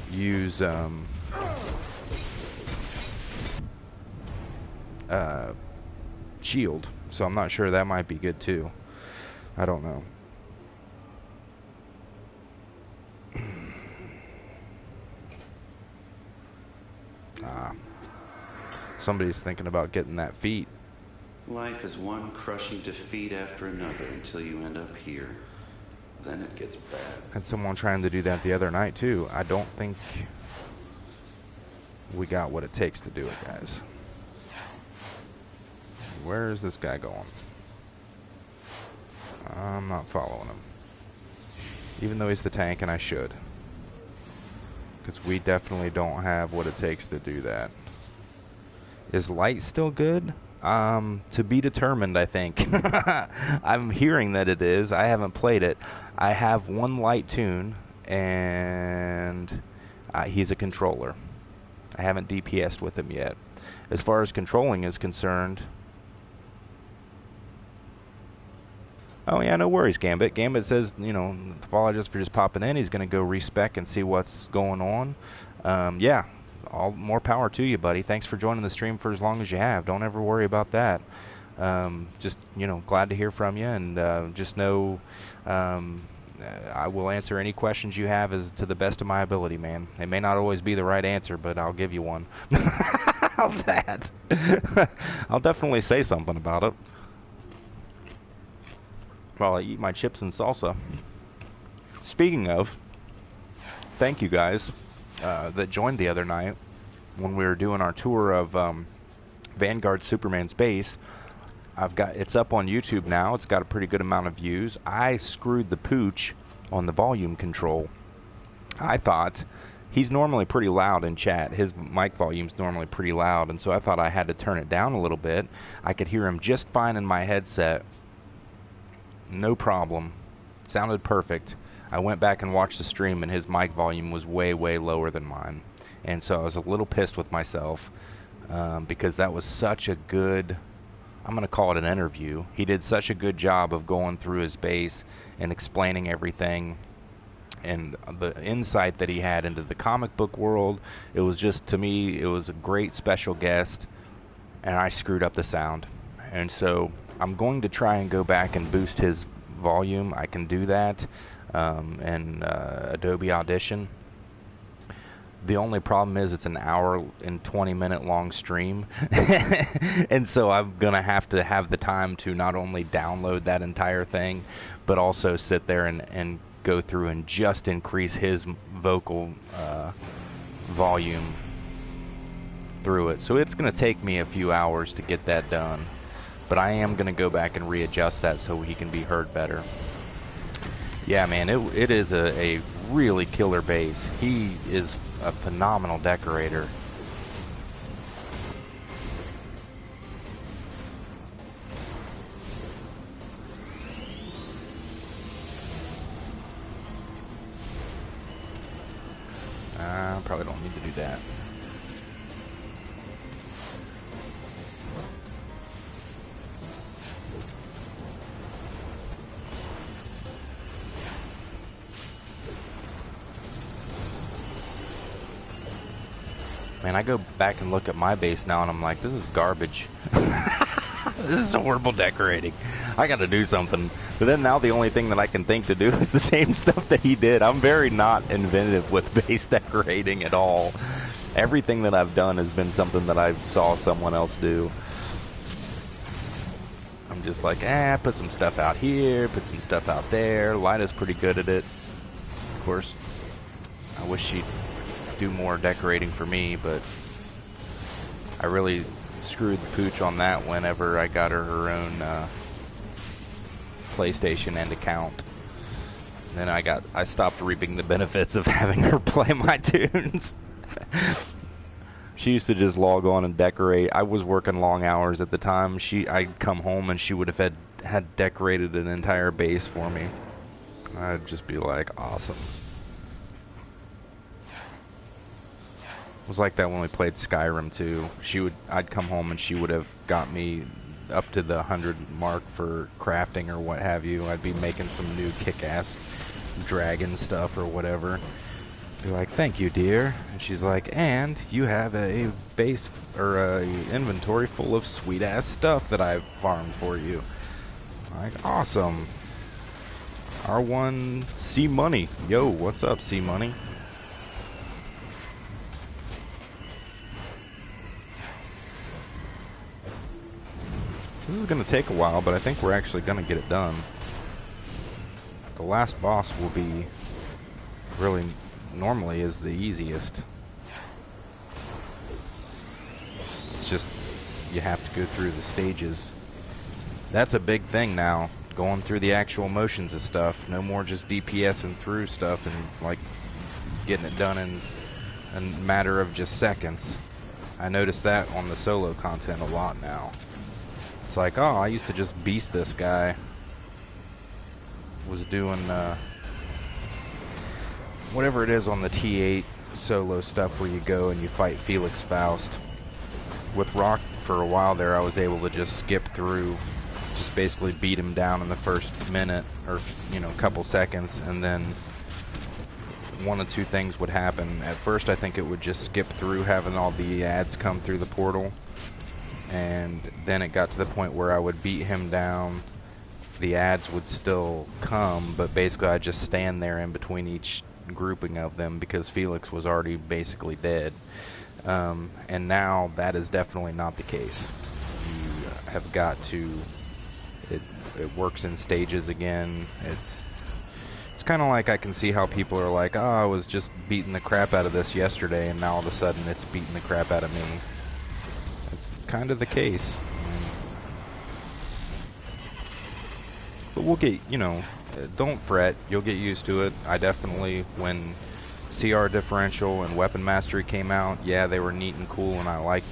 use shield. So I'm not sure, that might be good too. I don't know. Somebody's thinking about getting that feat. Life is one crushing defeat after another until you end up here. Then it gets bad. Had someone trying to do that the other night too. I don't think we got what it takes to do it, guys. Where is this guy going? I'm not following him. Even though he's the tank, and I should. Because we definitely don't have what it takes to do that. Is light still good? To be determined, I think. I'm hearing that it is. I haven't played it. I have one light tune, and he's a controller. I haven't DPS'd with him yet. As far as controlling is concerned... Oh yeah, no worries, Gambit. Gambit says, you know, apologize for just popping in. He's going to go respec and see what's going on. Yeah. All more power to you, buddy. Thanks for joining the stream for as long as you have. Don't ever worry about that. Just, you know, glad to hear from you, and just know I will answer any questions you have as to the best of my ability, man. It may not always be the right answer, but I'll give you one. How's that? I'll definitely say something about it while I eat my chips and salsa. Speaking of, thank you guys that joined the other night when we were doing our tour of Vanguard Superman's base. It's up on YouTube now. It's got a pretty good amount of views. I screwed the pooch on the volume control. I thought, he's normally pretty loud in chat. His mic volume's normally pretty loud, and so I thought I had to turn it down a little bit. I could hear him just fine in my headset. No problem. Sounded perfect. I went back and watched the stream, and his mic volume was way, way lower than mine. And so I was a little pissed with myself because that was such a good, I'm going to call it an interview. He did such a good job of going through his base and explaining everything and the insight that he had into the comic book world. It was just, to me, it was a great special guest, and I screwed up the sound. And so I'm going to try and go back and boost his volume. I can do that in Adobe Audition. The only problem is it's an hour and 20-minute long stream. And so I'm going to have the time to not only download that entire thing, but also sit there and go through and just increase his vocal volume through it. So it's going to take me a few hours to get that done. But I am going to go back and readjust that so he can be heard better. Yeah, man, it is a really killer bass. He is a phenomenal decorator. Probably don't need to do that. Man, I go back and look at my bass now and I'm like, this is garbage. This is horrible decorating. I gotta do something. But then now the only thing that I can think to do is the same stuff that he did. I'm very not inventive with bass decorating at all. Everything that I've done has been something that I saw someone else do. I'm just like, put some stuff out here, put some stuff out there. Lida's pretty good at it. Of course, I wish she'd do more decorating for me, but I really screwed the pooch on that whenever I got her own PlayStation and account. And then I stopped reaping the benefits of having her play my tunes. She used to just log on and decorate. I was working long hours at the time. I'd come home and she would have had decorated an entire bass for me. I'd just be like, awesome. It was like that when we played Skyrim too. I'd come home and she would have got me up to the 100 mark for crafting or what have you. I'd be making some new kick-ass dragon stuff or whatever. Be like, thank you, dear. And she's like, and you have a base or a inventory full of sweet-ass stuff that I've farmed for you. Like, awesome. R1 C Money. Yo, what's up, C Money? This is going to take a while, but I think we're actually going to get it done. The last boss will be really, normally is the easiest. It's just, you have to go through the stages. That's a big thing now, going through the actual motions of stuff. No more just DPSing through stuff and like getting it done in a matter of just seconds. I noticed that on the solo content a lot now. It's like, oh, I used to just beast this guy. Was doing whatever it is on the T8 solo stuff where you go and you fight Felix Faust. With Rock for a while there, I was able to just skip through, just basically beat him down in the first minute or couple seconds, and then one of two things would happen. At first, I think it would just skip through having all the ads come through the portal. And then it got to the point where I would beat him down. The ads would still come, but basically I'd just stand there in between each grouping of them because Felix was already basically dead. And now that is definitely not the case. You have got to... It works in stages again. It's kind of like I can see how people are like, oh, I was just beating the crap out of this yesterday, and now all of a sudden it's beating the crap out of me. It's kind of the case. But we'll get, don't fret, you'll get used to it. I definitely, when CR differential and weapon mastery came out, yeah, they were neat and cool, and I liked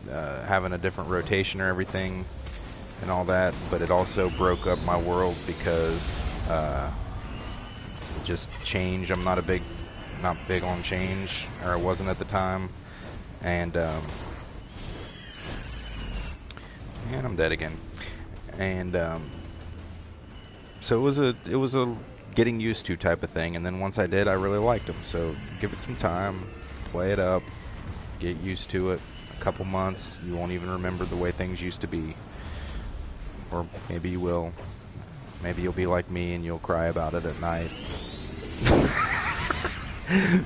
having a different rotation or everything and all that, but it also broke up my world because just change. I'm not big on change, or I wasn't at the time, and I'm dead again. And so it was a getting used to type of thing, and then once I did, I really liked them. So give it some time, play it up, get used to it. A couple months, you won't even remember the way things used to be. Or maybe you will. Maybe you'll be like me and you'll cry about it at night.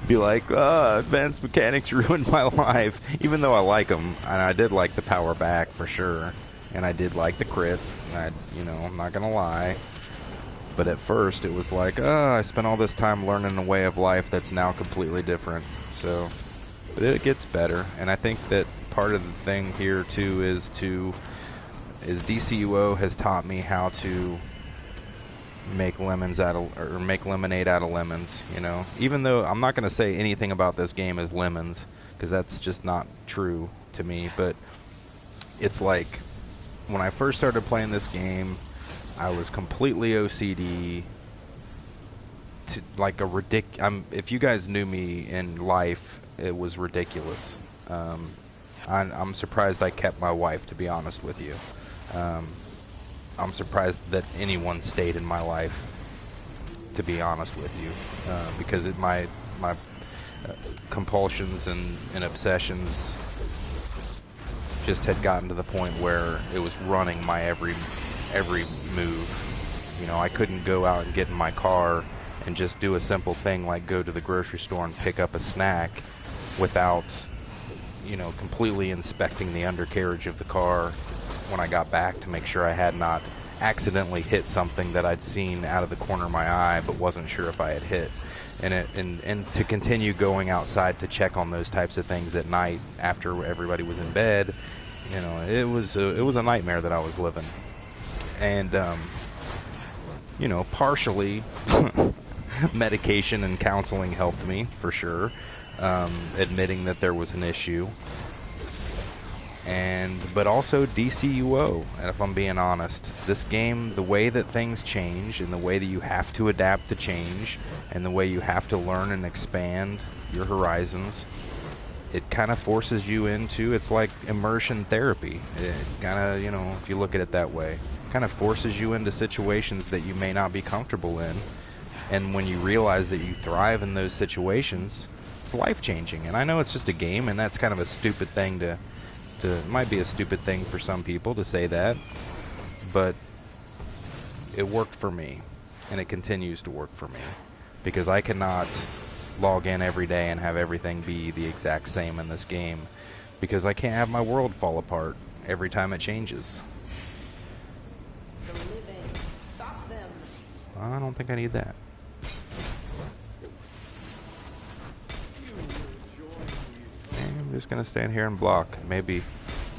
Be like, advanced mechanics ruined my life. Even though I like them, and I did like the power back for sure, and I did like the crits. And I'm not gonna lie. But at first, it was like, I spent all this time learning a way of life that's now completely different. So, but it gets better, and I think that part of the thing here too is DCUO has taught me how to make lemonade out of lemons, even though I'm not going to say anything about this game as lemons, because that's just not true to me. But it's like when I first started playing this game, I was completely OCD to like if you guys knew me in life, it was ridiculous. I'm surprised I kept my wife, to be honest with you. I'm surprised that anyone stayed in my life, to be honest with you, because my compulsions and obsessions just had gotten to the point where it was running my every move. I couldn't go out and get in my car and just do a simple thing like go to the grocery store and pick up a snack without, completely inspecting the undercarriage of the car when I got back to make sure I had not accidentally hit something that I'd seen out of the corner of my eye but wasn't sure if I had hit. And to continue going outside to check on those types of things at night after everybody was in bed, it was a nightmare that I was living. And partially medication and counseling helped me for sure, admitting that there was an issue. But also DCUO, and if I'm being honest, this game, the way that things change and the way that you have to adapt to change and the way you have to learn and expand your horizons, it kind of forces you into, it's like immersion therapy. It kind of, if you look at it that way, kind of forces you into situations that you may not be comfortable in. And when you realize that you thrive in those situations, it's life-changing. And I know it's just a game, and that's kind of a stupid thing it might be a stupid thing for some people to say that, but it worked for me, and it continues to work for me, because I cannot log in every day and have everything be the exact same in this game, because I can't have my world fall apart every time it changes. Stop them. I don't think I need that. I'm just gonna stand here and block, maybe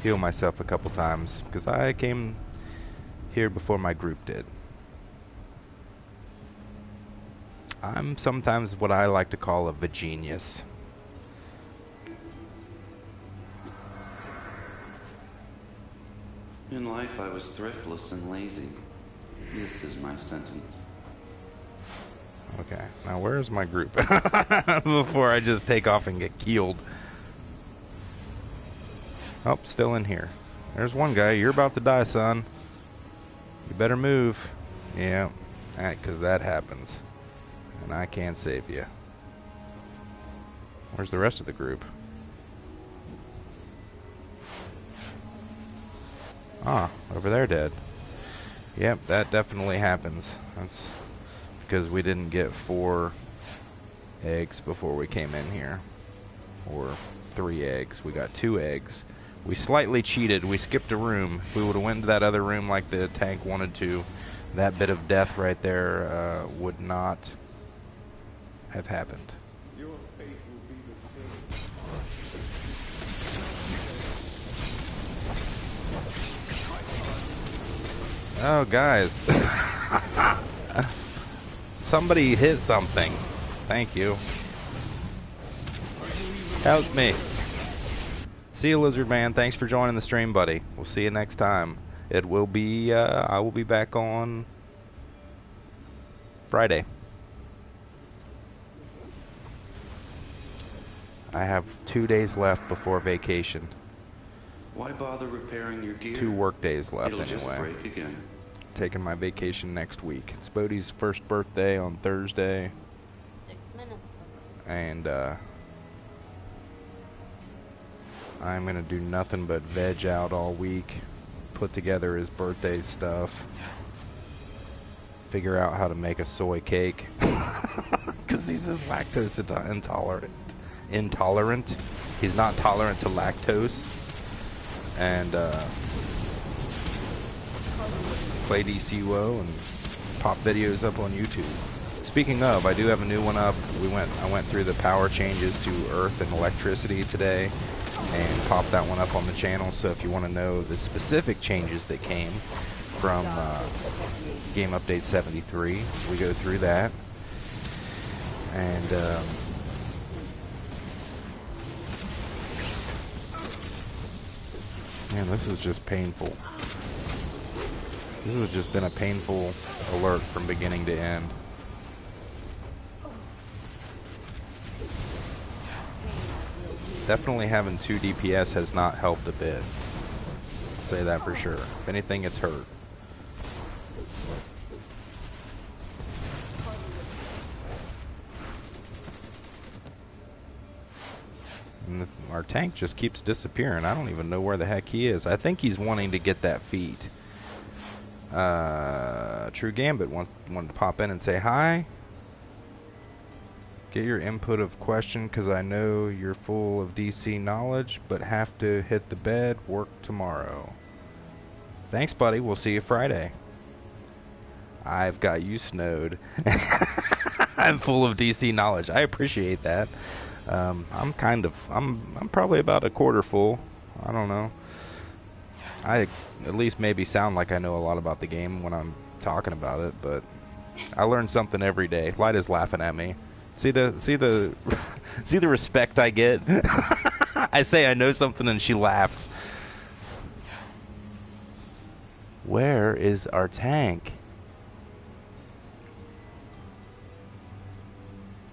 heal myself a couple times, because I came here before my group did. I'm sometimes what I like to call a Vagenius. In life, I was thriftless and lazy. This is my sentence. Okay, now where's my group? Before I just take off and get keeled. Oh, still in here. There's one guy. You're about to die, son. You better move. Yeah, because that happens. And I can't save you. Where's the rest of the group? Ah, over there dead. Yep, that definitely happens. That's because we didn't get 4 eggs before we came in here. Or 3 eggs. We got 2 eggs. We slightly cheated. We skipped a room. If we would have went to that other room like the tank wanted to, that bit of death right there would not have happened. Your fate will be the same. Oh, guys. Somebody hit something. Thank you. Help me. See you, Lizard Man. Thanks for joining the stream, buddy. We'll see you next time. It will be, I will be back on Friday. I have 2 days left before vacation. Why bother repairing your gear? 2 work days left It'll just anyway. break again. Taking my vacation next week. It's Bodie's first birthday on Thursday. 6 minutes. And I'm gonna do nothing but veg out all week. put together his birthday stuff. Figure out how to make a soy cake. Because he's lactose intolerant. He's not tolerant to lactose. And play DCUO and pop videos up on YouTube. Speaking of, I do have a new one up. I went through the power changes to earth and electricity today and popped that one up on the channel. So if you want to know the specific changes that came from Game Update 73, we go through that. And man, this is just painful. This has just been a painful alert from beginning to end. Definitely having 2 DPS has not helped a bit. I'll say that for sure. If anything, it's hurt. And our tank just keeps disappearing. I don't even know where the heck he is. I think he's wanting to get that feat. True Gambit wanted to pop in and say hi. Get your input of question, because I know you're full of DC knowledge, but have to hit the bed, work tomorrow. Thanks, buddy. We'll see you Friday. I've got you snowed. I'm full of DC knowledge. I appreciate that. I'm probably about a quarter full. I don't know. I at least maybe sound like I know a lot about the game when I'm talking about it, but I learn something every day. Lida's laughing at me. See the respect I get? I say I know something and she laughs. Where is our tank?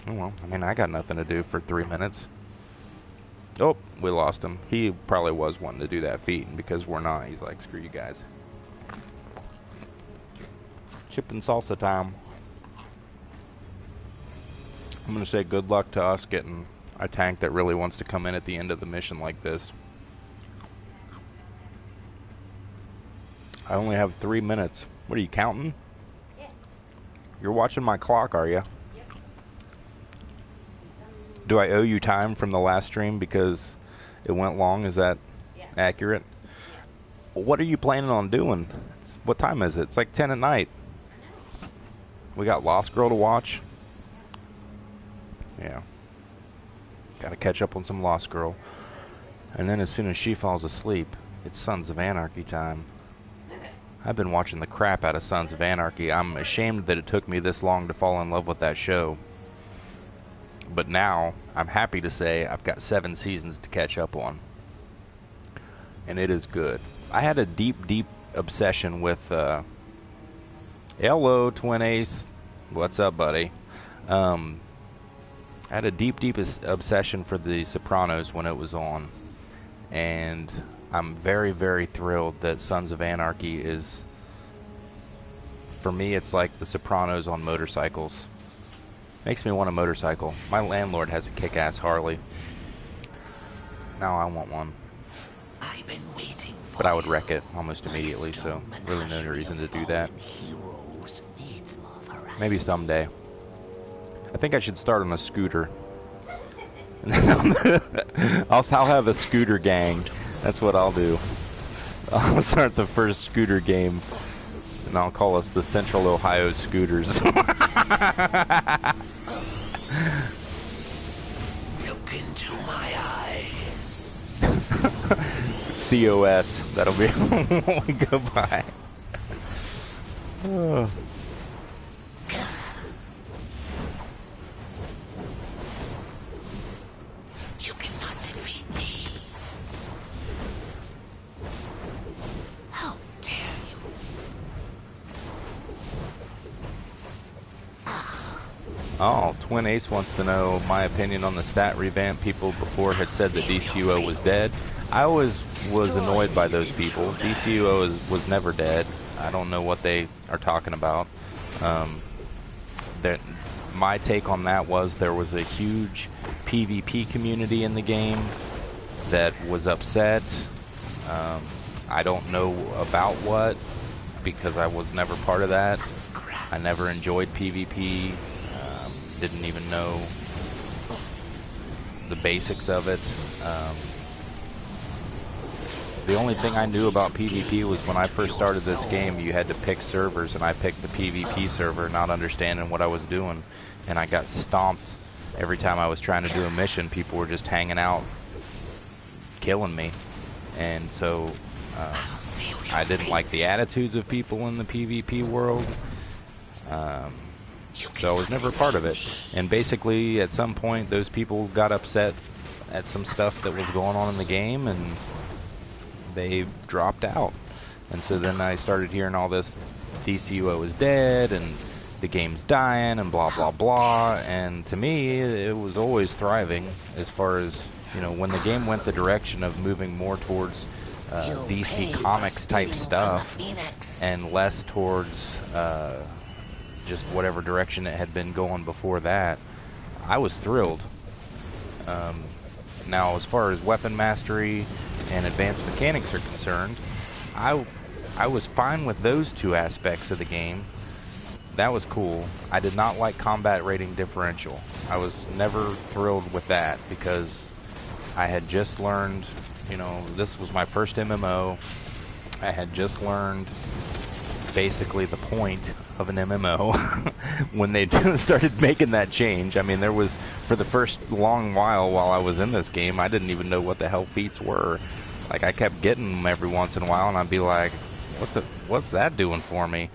Oh well, I mean, I got nothing to do for 3 minutes. Oh, we lost him. He probably was wanting to do that feat, and because we're not, he's like, screw you guys. Chip and salsa time. I'm going to say good luck to us getting a tank that really wants to come in at the end of the mission like this. I only have 3 minutes. What are you counting? Yeah. You're watching my clock, are you? Yep. Do I owe you time from the last stream because it went long? Is that accurate? Yeah. What are you planning on doing? What time is it? It's like 10 at night. I know. We got Lost Girl to watch. Yeah. Gotta catch up on some Lost Girl. And then as soon as she falls asleep, it's Sons of Anarchy time. I've been watching the crap out of Sons of Anarchy. I'm ashamed that it took me this long to fall in love with that show. But now, I'm happy to say I've got 7 seasons to catch up on. And it is good. I had a deep, deep obsession with, hello, Twin Ace. What's up, buddy? I had a deep, deep obsession for The Sopranos when it was on. And I'm very, very thrilled that Sons of Anarchy is, for me, it's like The Sopranos on motorcycles. Makes me want a motorcycle. My landlord has a kick-ass Harley. Now I want one. I've been waiting for but I would wreck it almost immediately, so really no reason to do that. Maybe someday. I think I should start on a scooter. I'll have a scooter gang. That's what I'll do. I'll start the first scooter game, and I'll call us the Central Ohio Scooters. Look into my eyes. COS. That'll be what we go by. Oh. You cannot defeat me. How dare you? Oh, Twin Ace wants to know my opinion on the stat revamp. People before had said that DCUO was dead. I always was annoyed by those people. DCUO was never dead. I don't know what they are talking about. My take on that was there was a huge PvP community in the game that was upset. I don't know about what, because I was never part of that. I never enjoyed PvP. Didn't even know the basics of it. The only thing I knew about PvP was when I first started this game, you had to pick servers, and I picked the PvP server, not understanding what I was doing, and I got stomped every time I was trying to do a mission. People were just hanging out, killing me, and so I didn't like the attitudes of people in the PvP world. So I was never a part of it. And basically, at some point, those people got upset at some stuff that was going on in the game, and they dropped out. And so then I started hearing all this DCUO is dead, and the game's dying, and blah, blah, blah. And to me, it was always thriving as far as, you know, when the game went the direction of moving more towards DC Comics type stuff and less towards just whatever direction it had been going before that, I was thrilled. Now, as far as weapon mastery and advanced mechanics are concerned, I was fine with those two aspects of the game. That was cool. I did not like combat rating differential. I was never thrilled with that because I had just learned, you know, this was my first MMO. I had just learned basically the point of an MMO when they started making that change. I mean, there was, for the first long while I was in this game, I didn't even know what the hell feats were. Like, I kept getting them every once in a while, and I'd be like, what's that doing for me?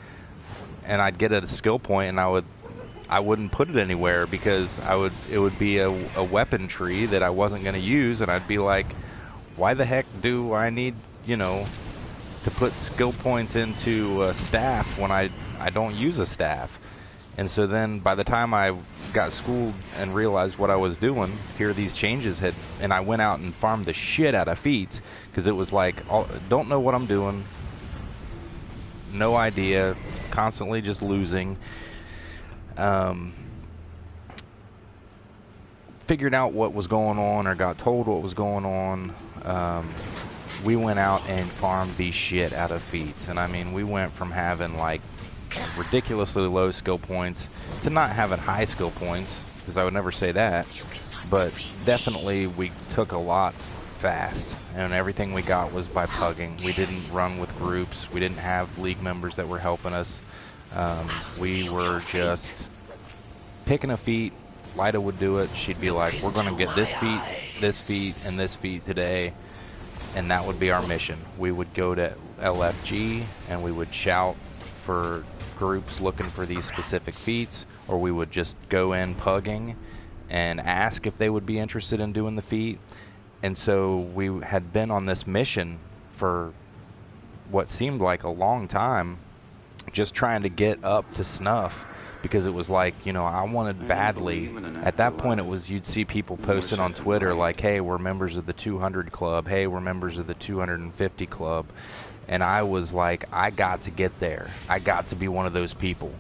And I'd get a skill point, and I wouldn't put it anywhere because it would be a weapon tree that I wasn't going to use, and I'd be like, why the heck do I need, you know, to put skill points into a staff when I don't use a staff? And so then by the time I got schooled and realized what I was doing, here these changes had, and I went out and farmed the shit out of feats, because it was like, don't know what I'm doing, no idea, constantly just losing. Figured out what was going on, or got told what was going on. We went out and farmed the shit out of feats, and I mean, we went from having like ridiculously low skill points to not having high skill points, because I would never say that, but definitely we took a lot fast, and everything we got was by pugging. We didn't run with groups, we didn't have league members that were helping us. We were just picking a feat. Lida would do it. She'd be like, we're gonna get this feat, and this feat today, and that would be our mission. We would go to LFG and we would shout for groups looking for these specific feats, or we would just go in pugging and ask if they would be interested in doing the feat. And so we had been on this mission for what seemed like a long time, just trying to get up to snuff, because it was like, you know, I wanted badly. At that point, it was, you'd see people posting on Twitter like, hey, we're members of the 200 club, hey, we're members of the 250 club. And I was like, I got to get there. I got to be one of those people.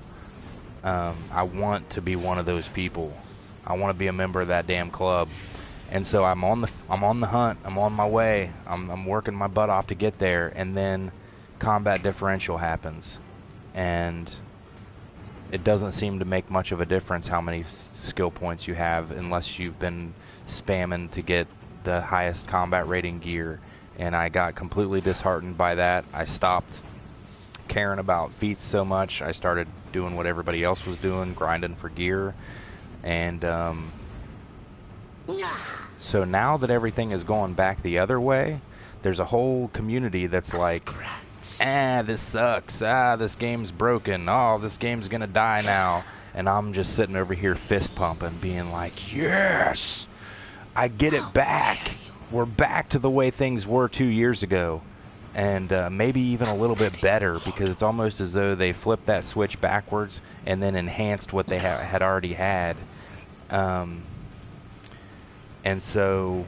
I want to be one of those people. I want to be a member of that damn club. And so I'm on the hunt. I'm on my way. I'm working my butt off to get there. And then combat differential happens, and it doesn't seem to make much of a difference how many skill points you have unless you've been spamming to get the highest combat rating gear. And I got completely disheartened by that. I stopped caring about feats so much. I started doing what everybody else was doing, grinding for gear. And so now that everything is going back the other way, there's a whole community that's like, this sucks, this game's broken, oh, this game's gonna die now. And I'm just sitting over here fist pumping, being like, yes, I get it back. We're back to the way things were 2 years ago, and maybe even a little bit better, because it's almost as though they flipped that switch backwards and then enhanced what they had already had. And so,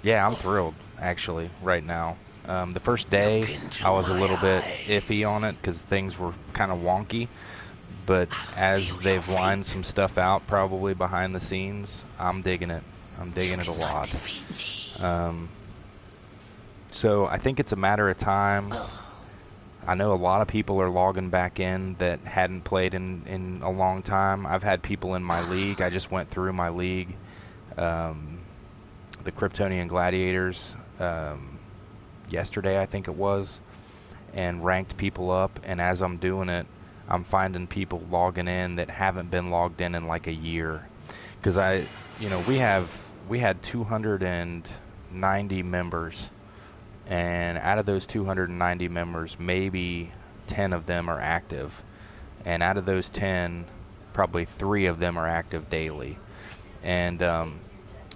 yeah, I'm thrilled, actually, right now. The first day, I was a little bit iffy on it because things were kind of wonky. But as they've lined some stuff out, probably behind the scenes, I'm digging it. I'm digging it a lot. So I think it's a matter of time. I know a lot of people are logging back in that hadn't played in a long time. I've had people in my league. I just went through my league, the Kryptonian Gladiators, yesterday I think it was, and ranked people up. And as I'm doing it, I'm finding people logging in that haven't been logged in like a year. Because we had 290 members. And out of those 290 members, maybe 10 of them are active. And out of those 10, probably 3 of them are active daily. And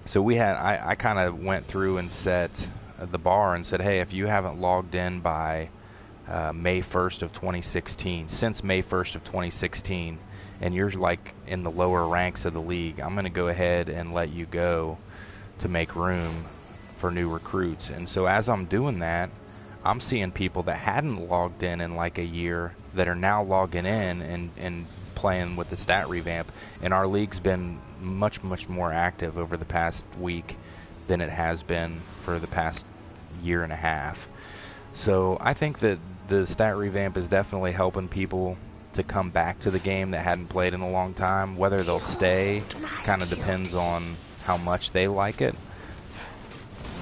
so I kind of went through and set the bar and said, hey, if you haven't logged in by May 1st of 2016, since May 1st of 2016, and you're like in the lower ranks of the league, I'm going to go ahead and let you go to make room for new recruits. And so as I'm doing that, I'm seeing people that hadn't logged in like a year that are now logging in and playing with the stat revamp. And our league's been much more active over the past week than it has been for the past year and a half. So I think that the stat revamp is definitely helping people to come back to the game that hadn't played in a long time. Whether they'll stay kind of depends on how much they like it.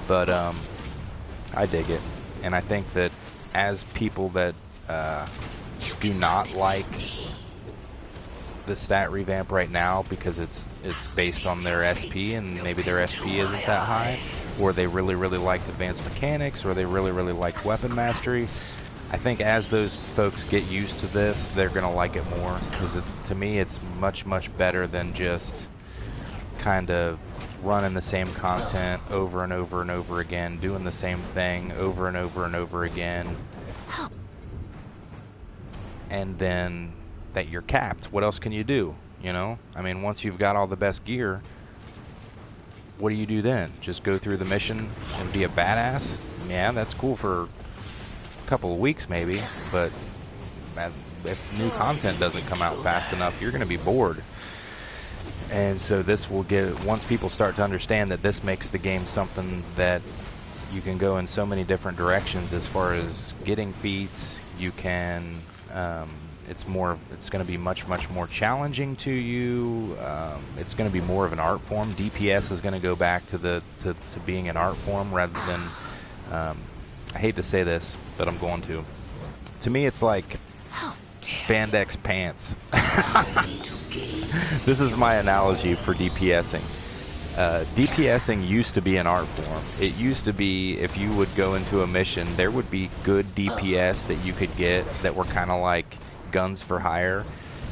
But I dig it, and I think that as people that do not like the stat revamp right now because it's based on their SP and maybe their SP isn't that high, or they really liked advanced mechanics, or they really like weapon mastery, I think as those folks get used to this, they're gonna like it more, because to me it's much better than just kind of running the same content over and over again, doing the same thing over and over again, and then that you're capped. What else can you do? I mean, once you've got all the best gear, what do you do then? Just go through the mission and be a badass? Yeah, that's cool for a couple of weeks maybe, but if new content doesn't come out fast enough, you're going to be bored. And so this will once people start to understand that this makes the game something that you can go in so many different directions as far as getting feats, you can, it's going to be much more challenging to you. It's going to be more of an art form. DPS is going to go back to being an art form rather than, I hate to say this, but I'm going to. To me, it's like spandex pants. This is my analogy for DPSing. DPSing used to be an art form. It used to be, if you would go into a mission, there would be good DPS that you could get that were kind of like guns for hire,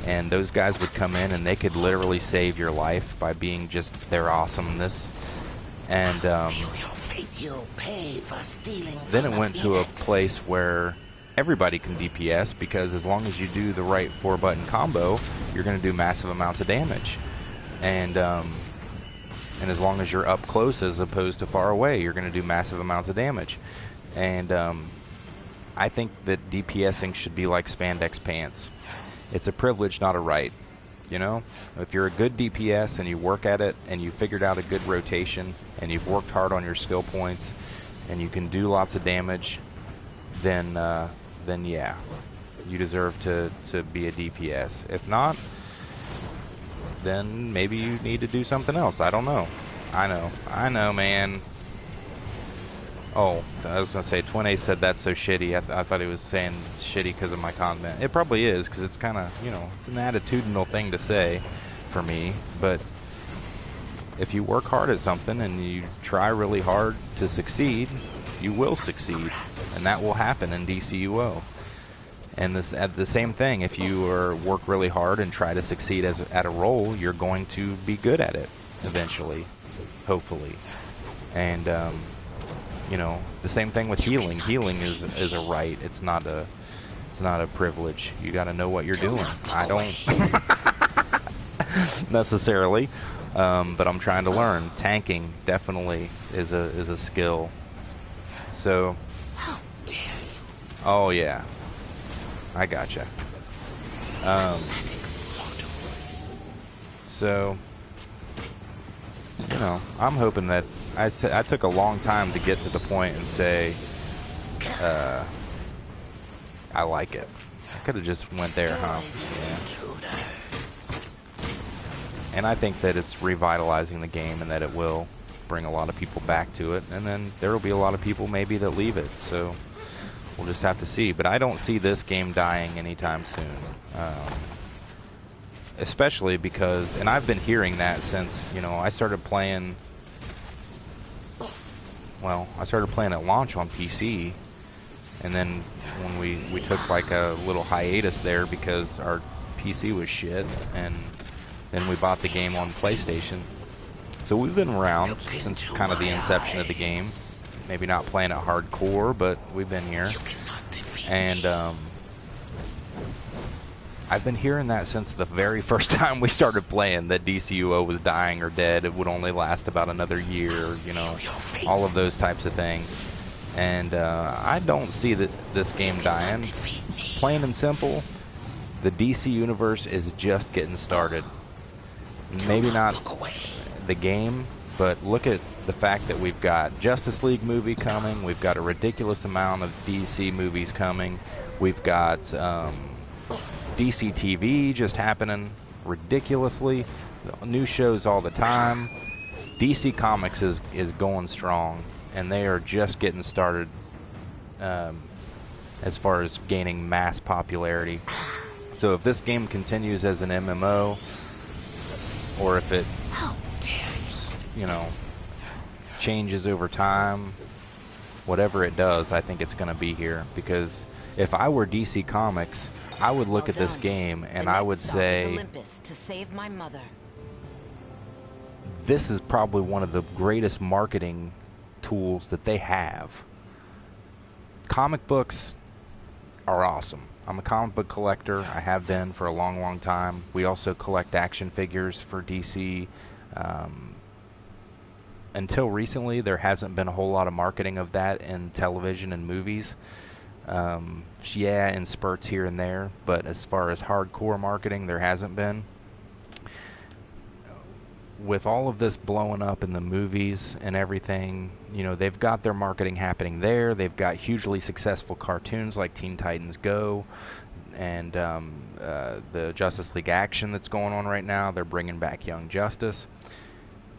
and those guys would come in and they could literally save your life by being just their awesomeness. And then it went to a place where everybody can DPS, because as long as you do the right 4-button combo, you're going to do massive amounts of damage. And as long as you're up close as opposed to far away, you're going to do massive amounts of damage. And I think that DPSing should be like spandex pants. It's a privilege, not a right. If you're a good DPS and you work at it and you figured out a good rotation and you've worked hard on your skill points and you can do lots of damage, then yeah, you deserve to be a DPS. If not, then maybe you need to do something else. I don't know. I know, man. Oh, I was going to say, Twin A said that's so shitty. I thought he was saying it's shitty because of my content. It probably is, because it's kind of, it's an attitudinal thing to say for me. But if you work hard at something and you try really hard to succeed, you will succeed. And that will happen in DCUO. And the same thing, if you work really hard and try to succeed at a role, you're going to be good at it eventually, hopefully. And the same thing with healing. Healing is a right. It's not a privilege. You got to know what you're doing. I don't necessarily, but I'm trying to learn. Tanking definitely is a skill. So, oh yeah, I gotcha. So, I'm hoping that I took a long time to get to the point and say, I like it. I could have just went there, huh? Yeah. And I think that it's revitalizing the game and that it will bring a lot of people back to it. And then there will be a lot of people maybe that leave it. So we'll just have to see. But I don't see this game dying anytime soon. Especially because, and I've been hearing that since, you know, I started playing, well, I started playing at launch on PC. And then when we took like a little hiatus there because our PC was shit, and then we bought the game on PlayStation. So we've been around since kind of the inception of the game. Maybe not playing it hardcore, but we've been here. And I've been hearing that since the very first time we started playing, that DCUO was dying or dead. It would only last about another year, you know, all of those types of things. And I don't see this game dying. Plain and simple, the DC universe is just getting started. Maybe not the game, but look at the fact that we've got Justice League movie coming. We've got a ridiculous amount of DC movies coming. We've got DCTV just happening ridiculously. New shows all the time. DC Comics is going strong, and they are just getting started as far as gaining mass popularity. So if this game continues as an MMO, or if it, you know, changes over time, whatever it does, I think it's going to be here. Because if I were DC Comics, I would look at this game and I would say, Olympus to save my mother. This is probably one of the greatest marketing tools that they have. Comic books are awesome. I'm a comic book collector. I have been for a long, long time. We also collect action figures for DC. Until recently, there hasn't been a whole lot of marketing of that in television and movies. Yeah, in spurts here and there, but as far as hardcore marketing, there hasn't been. With all of this blowing up in the movies and everything, you know, they've got their marketing happening there. They've got hugely successful cartoons like Teen Titans Go, and the Justice League action that's going on right now. They're bringing back Young Justice.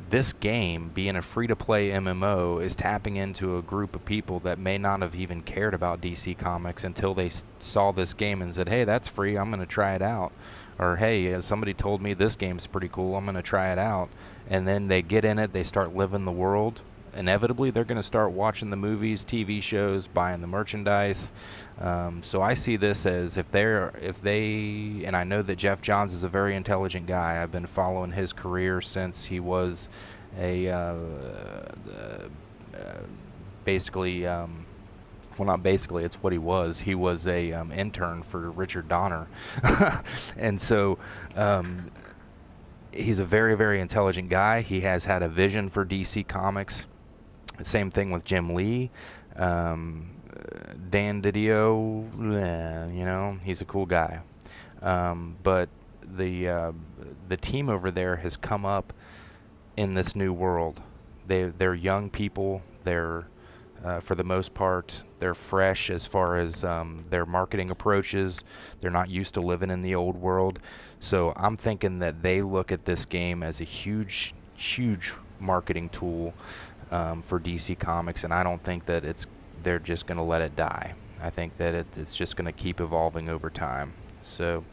This game, being a free-to-play MMO, is tapping into a group of people that may not have even cared about DC Comics until they saw this game and said, hey, that's free, I'm going to try it out. Or, hey, somebody told me this game's pretty cool, I'm going to try it out. And then they get in it, they start living the world. Inevitably, they're going to start watching the movies, TV shows, buying the merchandise. So I see this as if they, and I know that Jeff Johns is a very intelligent guy. I've been following his career since he was basically, well, not basically, it's what he was. He was a intern for Richard Donner, and so he's a very, very intelligent guy. He has had a vision for DC Comics. Same thing with Jim Lee. Dan Didio, you know, he's a cool guy. But the team over there has come up in this new world. They're young people. They're for the most part, they're fresh as far as their marketing approaches. They're not used to living in the old world. So I'm thinking that they look at this game as a huge, huge marketing tool for DC Comics, and I don't think that they're just going to let it die. I think that it's just going to keep evolving over time. So,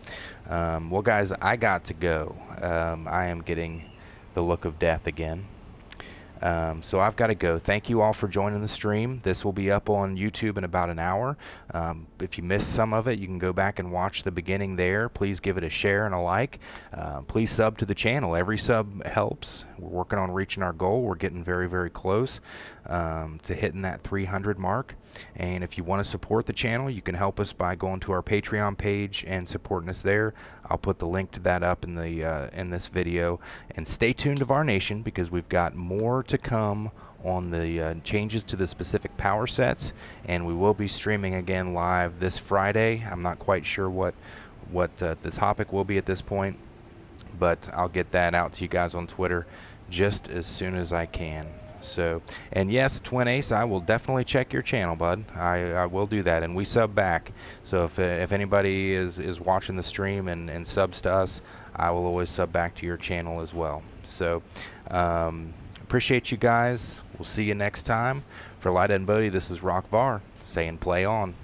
well, guys, I got to go. I am getting the look of death again. So I've got to go. Thank you all for joining the stream. This will be up on YouTube in about an hour. If you missed some of it, you can go back and watch the beginning there. Please give it a share and a like. Please sub to the channel. Every sub helps. We're working on reaching our goal. We're getting very, very close to hitting that 300 mark. And if you want to support the channel, you can help us by going to our Patreon page and supporting us there. I'll put the link to that up in this video. And stay tuned to Var Nation, because we've got more to come on the changes to the specific power sets, and we will be streaming again live this Friday. I'm not quite sure what the topic will be at this point, but I'll get that out to you guys on Twitter just as soon as I can. So, and yes, Twin Ace, I will definitely check your channel, bud. I will do that, and we sub back. So if anybody is watching the stream and subs to us, I will always sub back to your channel as well. So, appreciate you guys. We'll see you next time. For Light and Bodie, this is Rock Var saying play on.